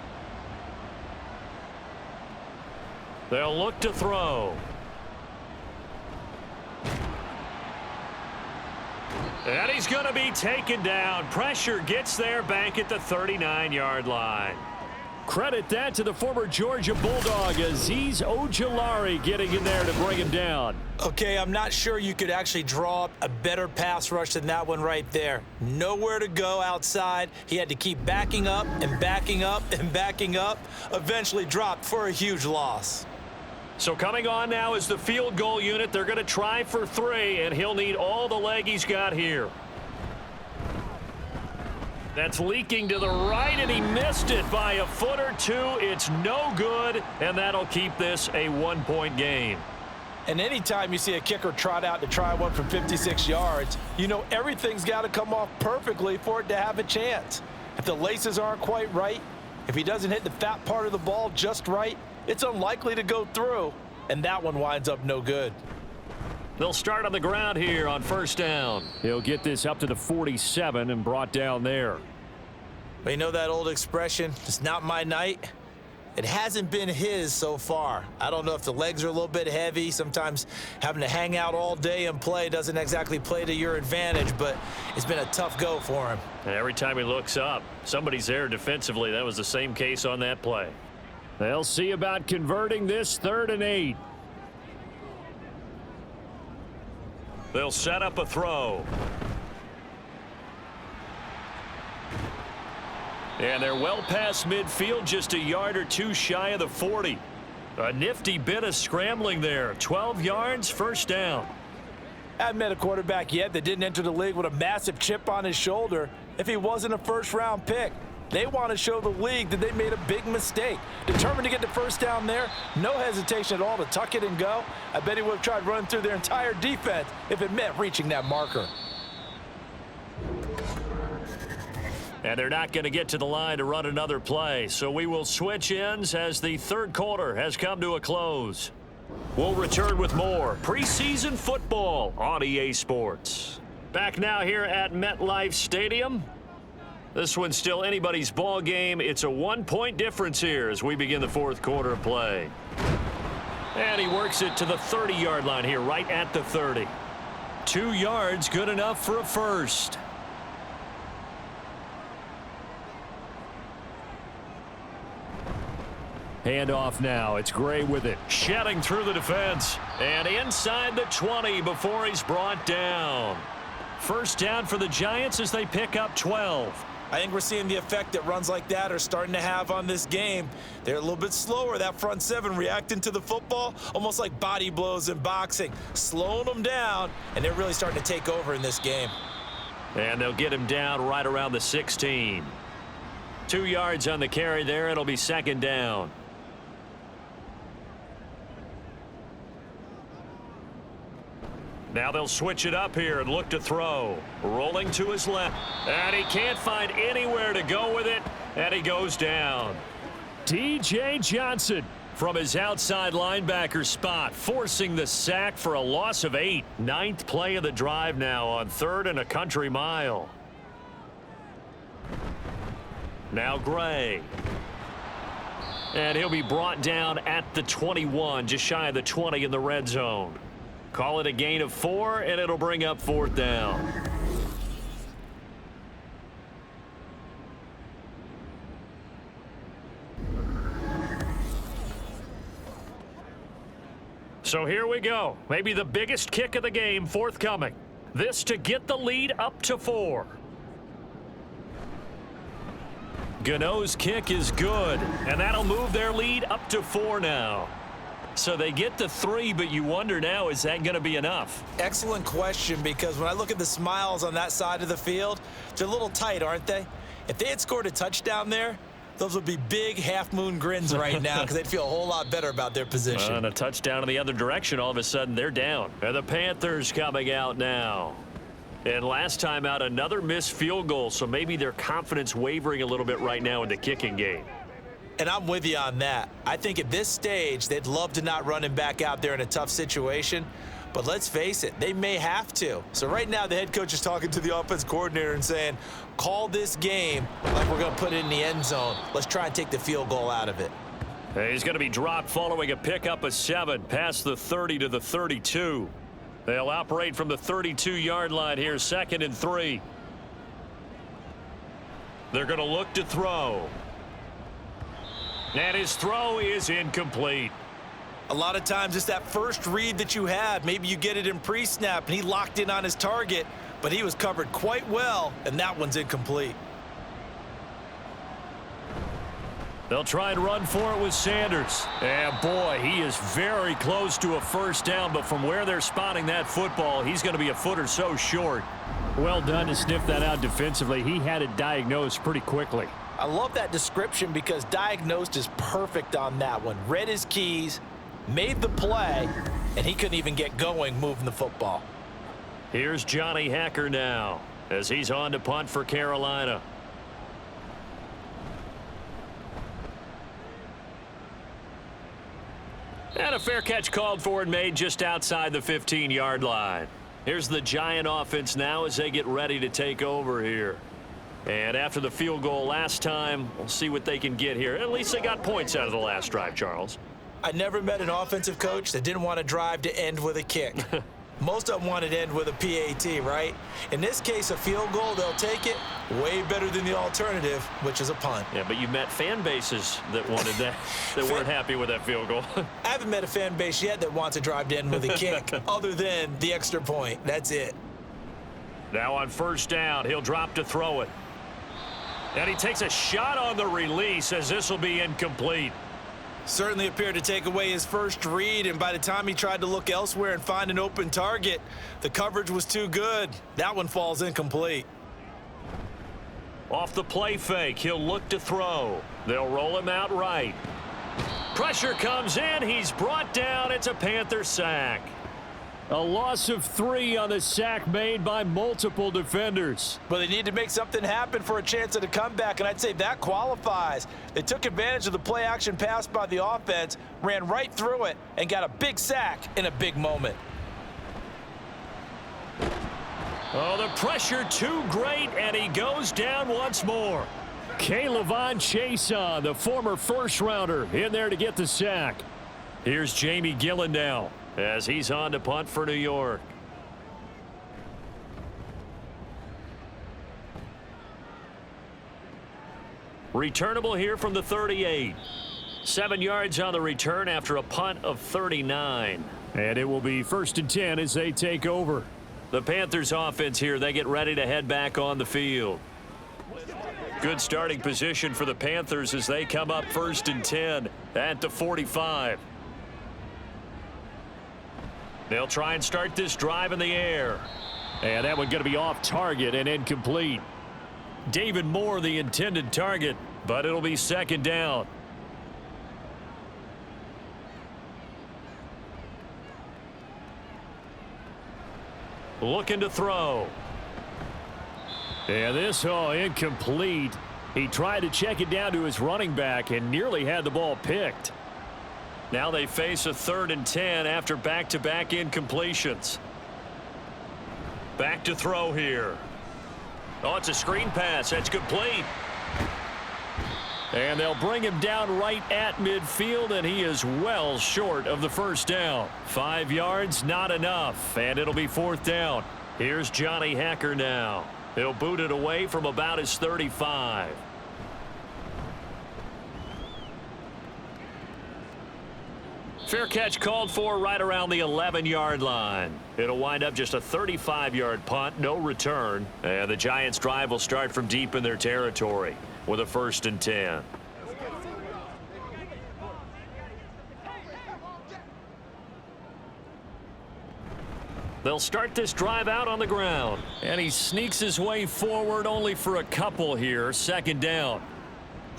They'll look to throw. And he's going to be taken down. Pressure gets there back at the 39-yard line. Credit that to the former Georgia Bulldog, Azeez Ojulari, getting in there to bring him down. Okay, I'm not sure you could actually draw up a better pass rush than that one right there. Nowhere to go outside. He had to keep backing up and backing up and backing up. Eventually dropped for a huge loss. So coming on now is the field goal unit. They're going to try for 3, and he'll need all the leg he's got here. That's leaking to the right, and he missed it by a foot or two. It's no good, and that'll keep this a 1-point game. And anytime you see a kicker trot out to try one from 56 yards, you know everything's got to come off perfectly for it to have a chance. If the laces aren't quite right, if he doesn't hit the fat part of the ball just right, it's unlikely to go through, and that one winds up no good. They'll start on the ground here on first down. He'll get this up to the 47 and brought down there. But you know that old expression, it's not my night? It hasn't been his so far. I don't know if the legs are a little bit heavy. Sometimes having to hang out all day and play doesn't exactly play to your advantage, but it's been a tough go for him. And every time he looks up, somebody's there defensively. That was the same case on that play. They'll see about converting this 3rd and 8. They'll set up a throw. And they're well past midfield, just a yard or two shy of the 40. A nifty bit of scrambling there. 12 yards, first down. I haven't met a quarterback yet that didn't enter the league with a massive chip on his shoulder if he wasn't a first-round pick. They want to show the league that they made a big mistake. Determined to get the first down there, no hesitation at all to tuck it and go. I bet he would have tried running through their entire defense if it meant reaching that marker. And they're not going to get to the line to run another play, so we will switch ends as the third quarter has come to a close. We'll return with more preseason football on EA Sports. Back now here at MetLife Stadium. This one's still anybody's ball game. It's a 1-point difference here as we begin the fourth quarter of play. And he works it to the 30-yard line here, right at the 30. 2 yards, good enough for a first. Handoff now. It's Gray with it. Shedding through the defense. And inside the 20 before he's brought down. First down for the Giants as they pick up 12. I think we're seeing the effect that runs like that are starting to have on this game. They're a little bit slower, that front seven, reacting to the football, almost like body blows in boxing, slowing them down, and they're really starting to take over in this game. And they'll get him down right around the 16. 2 yards on the carry there. It'll be second down. Now they'll switch it up here and look to throw. Rolling to his left. And he can't find anywhere to go with it. And he goes down. DJ Johnson from his outside linebacker spot, forcing the sack for a loss of 8. 9th play of the drive now on 3rd and a country mile. Now Gray. And he'll be brought down at the 21, just shy of the 20 in the red zone. Call it a gain of 4, and it'll bring up 4th down. So here we go. Maybe the biggest kick of the game forthcoming. This to get the lead up to 4. Gano's kick is good, and that'll move their lead up to 4 now. So they get to 3, but you wonder now, is that going to be enough? Excellent question, because when I look at the smiles on that side of the field, they're a little tight, aren't they? If they had scored a touchdown there, those would be big half-moon grins right now because they'd feel a whole lot better about their position. And a touchdown in the other direction, all of a sudden they're down. And the Panthers coming out now. And last time out, another missed field goal, so maybe their confidence wavering a little bit right now in the kicking game. And I'm with you on that. I think at this stage, they'd love to not run him back out there in a tough situation. But let's face it, they may have to. So right now, the head coach is talking to the offense coordinator and saying, call this game like we're going to put it in the end zone. Let's try and take the field goal out of it. He's going to be dropped following a pickup of 7 past the 30 to the 32. They'll operate from the 32-yard line here, 2nd and 3. They're going to look to throw. And his throw is incomplete. A lot of times it's that first read that you have. Maybe you get it in pre-snap, and he locked in on his target, but he was covered quite well, and that one's incomplete. They'll try and run for it with Sanders. And boy, he is very close to a first down, but from where they're spotting that football, he's going to be a foot or so short. Well done to sniff that out defensively. He had it diagnosed pretty quickly. I love that description because diagnosed is perfect on that one. Read his keys, made the play, and he couldn't even get going moving the football. Here's Johnny Hacker now as he's on to punt for Carolina. And a fair catch called for and made just outside the 15-yard line. Here's the Giant offense now as they get ready to take over here. And after the field goal last time, we'll see what they can get here. At least they got points out of the last drive, Charles. I never met an offensive coach that didn't want to drive to end with a kick. Most of them wanted to end with a PAT, right? In this case, a field goal, they'll take it. Way better than the alternative, which is a punt. Yeah, but you met fan bases that wanted that, that weren't happy with that field goal. I haven't met a fan base yet that wants to drive to end with a kick, other than the extra point. That's it. Now on first down, he'll drop to throw it. And he takes a shot on the release as this will be incomplete. Certainly appeared to take away his first read, and by the time he tried to look elsewhere and find an open target, the coverage was too good. That one falls incomplete. Off the play fake, he'll look to throw. They'll roll him out right. Pressure comes in. He's brought down. It's a Panther sack. A loss of 3 on the sack made by multiple defenders. But they need to make something happen for a chance at a comeback, and I'd say that qualifies. They took advantage of the play-action pass by the offense, ran right through it, and got a big sack in a big moment. Oh, the pressure too great, and he goes down once more. K'Lavon Chason, the former first-rounder, in there to get the sack. Here's Jamie Gillen now as he's on to punt for New York. Returnable here from the 38. 7 yards on the return after a punt of 39. And it will be 1st and 10 as they take over. The Panthers offense here, they get ready to head back on the field. Good starting position for the Panthers as they come up 1st and 10 at the 45. They'll try and start this drive in the air. And that one going to be off target and incomplete. David Moore, the intended target, but it'll be 2nd down. Looking to throw. And this, incomplete. He tried to check it down to his running back and nearly had the ball picked. Now they face a 3rd and 10 after back-to-back incompletions. Back to throw here. Oh, it's a screen pass. That's complete. And they'll bring him down right at midfield, and he is well short of the first down. 5 yards, not enough, and it'll be 4th down. Here's Johnny Hacker now. He'll boot it away from about his 35. Fair catch called for right around the 11-yard line. It'll wind up just a 35-yard punt, no return. And the Giants' drive will start from deep in their territory with a 1st and 10. They'll start this drive out on the ground. And he sneaks his way forward only for a couple here. 2nd down.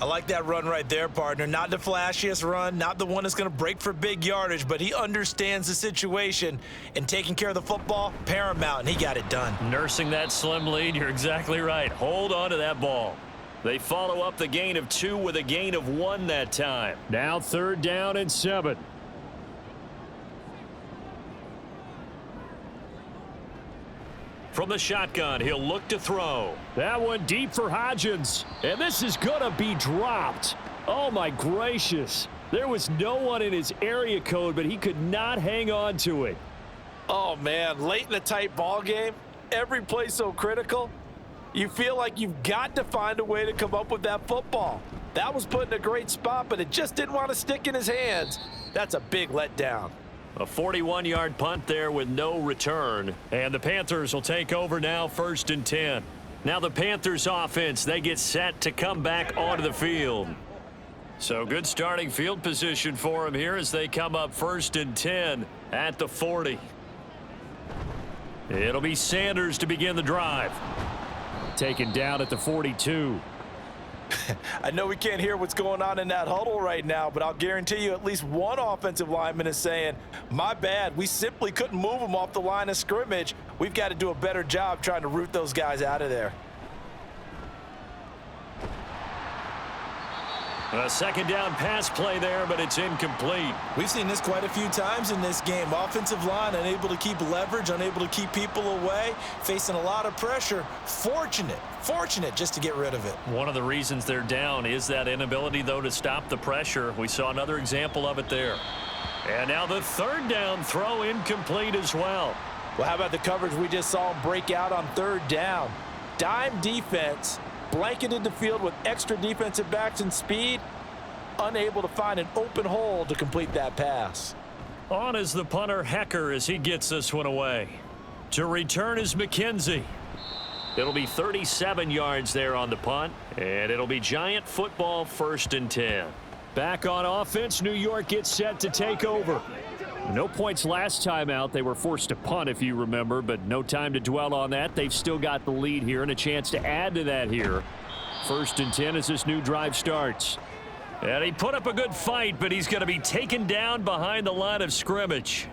I like that run right there, partner. Not the flashiest run, not the one that's going to break for big yardage, but he understands the situation, and taking care of the football, paramount, and he got it done. Nursing that slim lead, you're exactly right. Hold on to that ball. They follow up the gain of 2 with a gain of 1 that time. Now 3rd down and 7. From the shotgun, he'll look to throw. That one deep for Hodgins. And this is going to be dropped. Oh, my gracious. There was no one in his area code, but he could not hang on to it. Oh, man, late in a tight ball game, every play so critical. You feel like you've got to find a way to come up with that football. That was put in a great spot, but it just didn't want to stick in his hands. That's a big letdown. A 41-yard punt there with no return. And the Panthers will take over now, 1st and 10. Now the Panthers offense, they get set to come back onto the field. So good starting field position for them here as they come up 1st and 10 at the 40. It'll be Sanders to begin the drive. Taken down at the 42. I know we can't hear what's going on in that huddle right now, but I'll guarantee you at least one offensive lineman is saying, my bad, we simply couldn't move them off the line of scrimmage. We've got to do a better job trying to root those guys out of there. A 2nd down pass play there, but it's incomplete. We've seen this quite a few times in this game. Offensive line unable to keep leverage, unable to keep people away, facing a lot of pressure. Fortunate just to get rid of it. One of the reasons they're down is that inability, though, to stop the pressure. We saw another example of it there. And now the 3rd down throw incomplete as well. Well, how about the coverage we just saw him break out on 3rd down? Dime defense, blanketed the field with extra defensive backs and speed, unable to find an open hole to complete that pass. On is the punter Hecker as he gets this one away. To return is McKenzie. It'll be 37 yards there on the punt, and it'll be Giant football 1st and 10. Back on offense, New York gets set to take over. No points last time out. They were forced to punt, if you remember, but no time to dwell on that. They've still got the lead here and a chance to add to that here. 1st and 10 as this new drive starts. And he put up a good fight, but he's going to be taken down behind the line of scrimmage.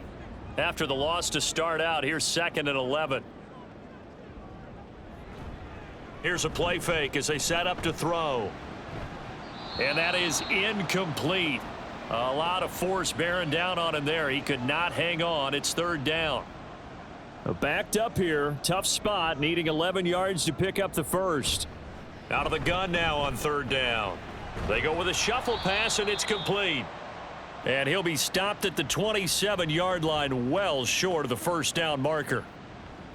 After the loss to start out, here's 2nd and 11. Here's a play fake as they set up to throw. And that is incomplete. A lot of force bearing down on him there. He could not hang on. It's 3rd down. Backed up here. Tough spot. Needing 11 yards to pick up the 1st. Out of the gun now on 3rd down. They go with a shuffle pass, and it's complete. And he'll be stopped at the 27-yard line, well short of the 1st down marker.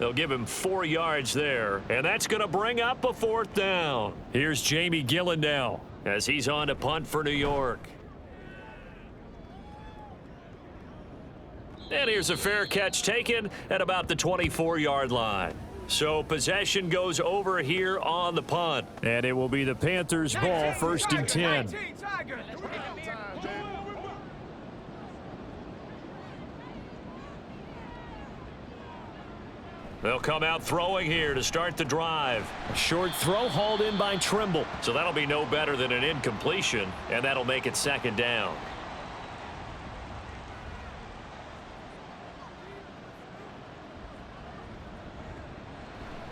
They'll give him 4 yards there, and that's going to bring up a 4th down. Here's Jamie Gillen now as he's on to punt for New York. And here's a fair catch taken at about the 24-yard line. So possession goes over here on the punt. And it will be the Panthers' ball, 1st and 10. They'll come out throwing here to start the drive. A short throw hauled in by Trimble. So that'll be no better than an incompletion, and that'll make it 2nd down.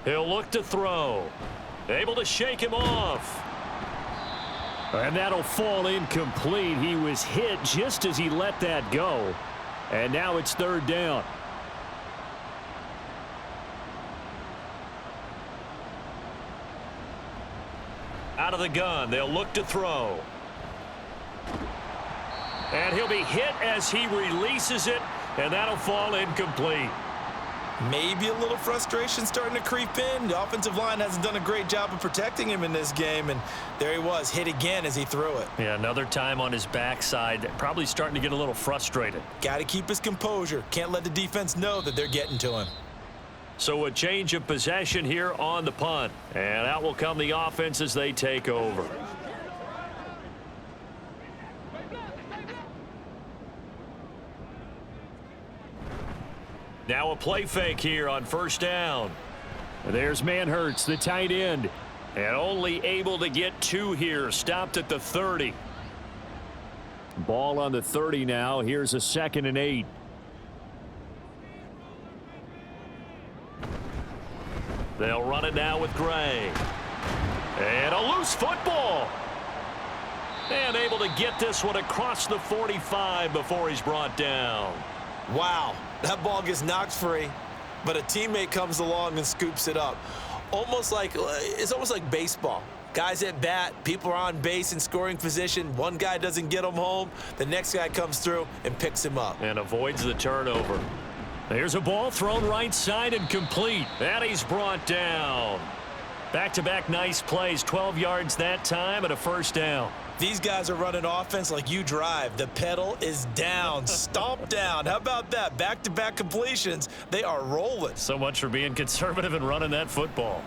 He'll look to throw. Able to shake him off. And that'll fall incomplete. He was hit just as he let that go. And now it's 3rd down. Out of the gun, they'll look to throw. And he'll be hit as he releases it, and that'll fall incomplete. Maybe a little frustration starting to creep in. The offensive line hasn't done a great job of protecting him in this game, and there he was, hit again as he threw it. Yeah, another time on his backside, probably starting to get a little frustrated. Got to keep his composure. Can't let the defense know that they're getting to him. So a change of possession here on the punt. And out will come the offense as they take over. Now a play fake here on 1st down. There's Manhurts, the tight end. And only able to get 2 here. Stopped at the 30. Ball on the 30 now. Here's a 2nd and 8. They'll run it now with Gray. And a loose football. And able to get this one across the 45 before he's brought down. Wow, that ball gets knocked free, but a teammate comes along and scoops it up. It's almost like baseball. Guys at bat, people are on base in scoring position. One guy doesn't get him home. The next guy comes through and picks him up. And avoids the turnover. Here's a ball thrown right side and complete. And he's brought down. Back-to-back nice plays, 12 yards that time and a first down. These guys are running offense like you drive. The pedal is down, stomp down. How about that? Back-to-back completions. They are rolling. So much for being conservative and running that football.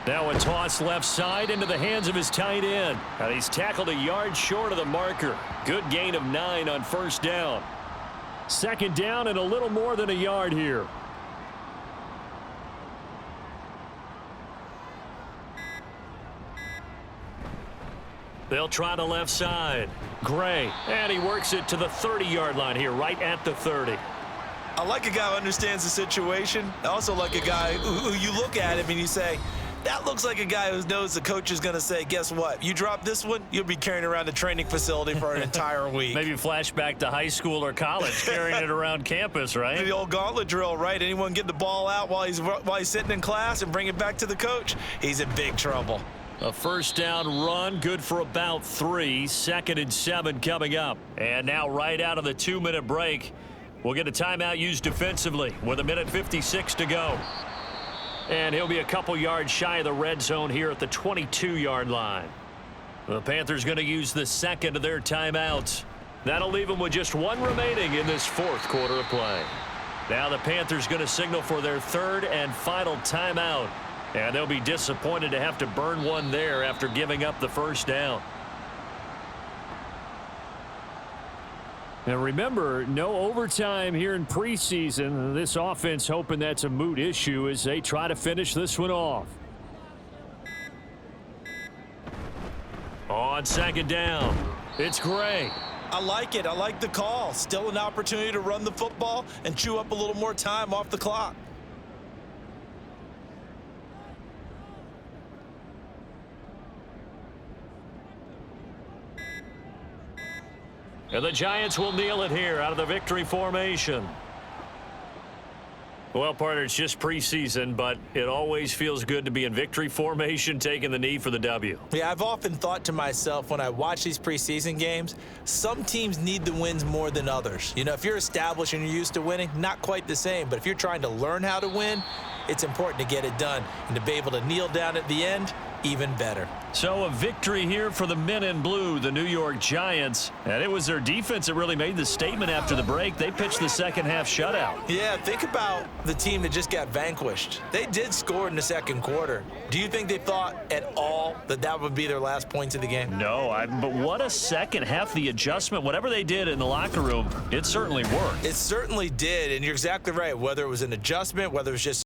Now a toss left side into the hands of his tight end. And he's tackled a yard short of the marker. Good gain of 9 on first down. Second down and a little more than a yard here. They'll try the left side. Gray, and he works it to the 30-yard line here, right at the 30. I like a guy who understands the situation. I also like a guy who you look at him and you say, that looks like a guy who knows the coach is going to say, guess what? You drop this one, you'll be carrying around the training facility for an entire week. Maybe flashback to high school or college, carrying it around campus, right? The old gauntlet drill, right? Anyone get the ball out while he's sitting in class and bring it back to the coach? He's in big trouble. A first down run, good for about 3. 2nd and 7 coming up. And now right out of the 2-minute break, we'll get a timeout used defensively with 1:56 to go. And he'll be a couple yards shy of the red zone here at the 22-yard line. The Panthers going to use the second of their timeouts. That'll leave them with just 1 remaining in this 4th quarter of play. Now the Panthers going to signal for their 3rd and final timeout. And they'll be disappointed to have to burn one there after giving up the first down. Now remember, no overtime here in preseason. This offense hoping that's a moot issue as they try to finish this one off. On 2nd down, it's Gray. I like it. I like the call. Still an opportunity to run the football and chew up a little more time off the clock. And the Giants will kneel it here out of the victory formation. Well, partner, it's just preseason, but it always feels good to be in victory formation, taking the knee for the W. Yeah, I've often thought to myself when I watch these preseason games, some teams need the wins more than others. You know, if you're established and you're used to winning, not quite the same. But if you're trying to learn how to win, it's important to get it done. And to be able to kneel down at the end, even better. So a victory here for the men in blue, the New York Giants. And it was their defense that really made the statement after the break. They pitched the second half shutout. Yeah, think about the team that just got vanquished. They did score in the 2nd quarter. Do you think they thought at all that that would be their last points of the game? No, but what a second half. The adjustment, whatever they did in the locker room, it certainly worked. It certainly did, and you're exactly right. Whether it was an adjustment, whether it was just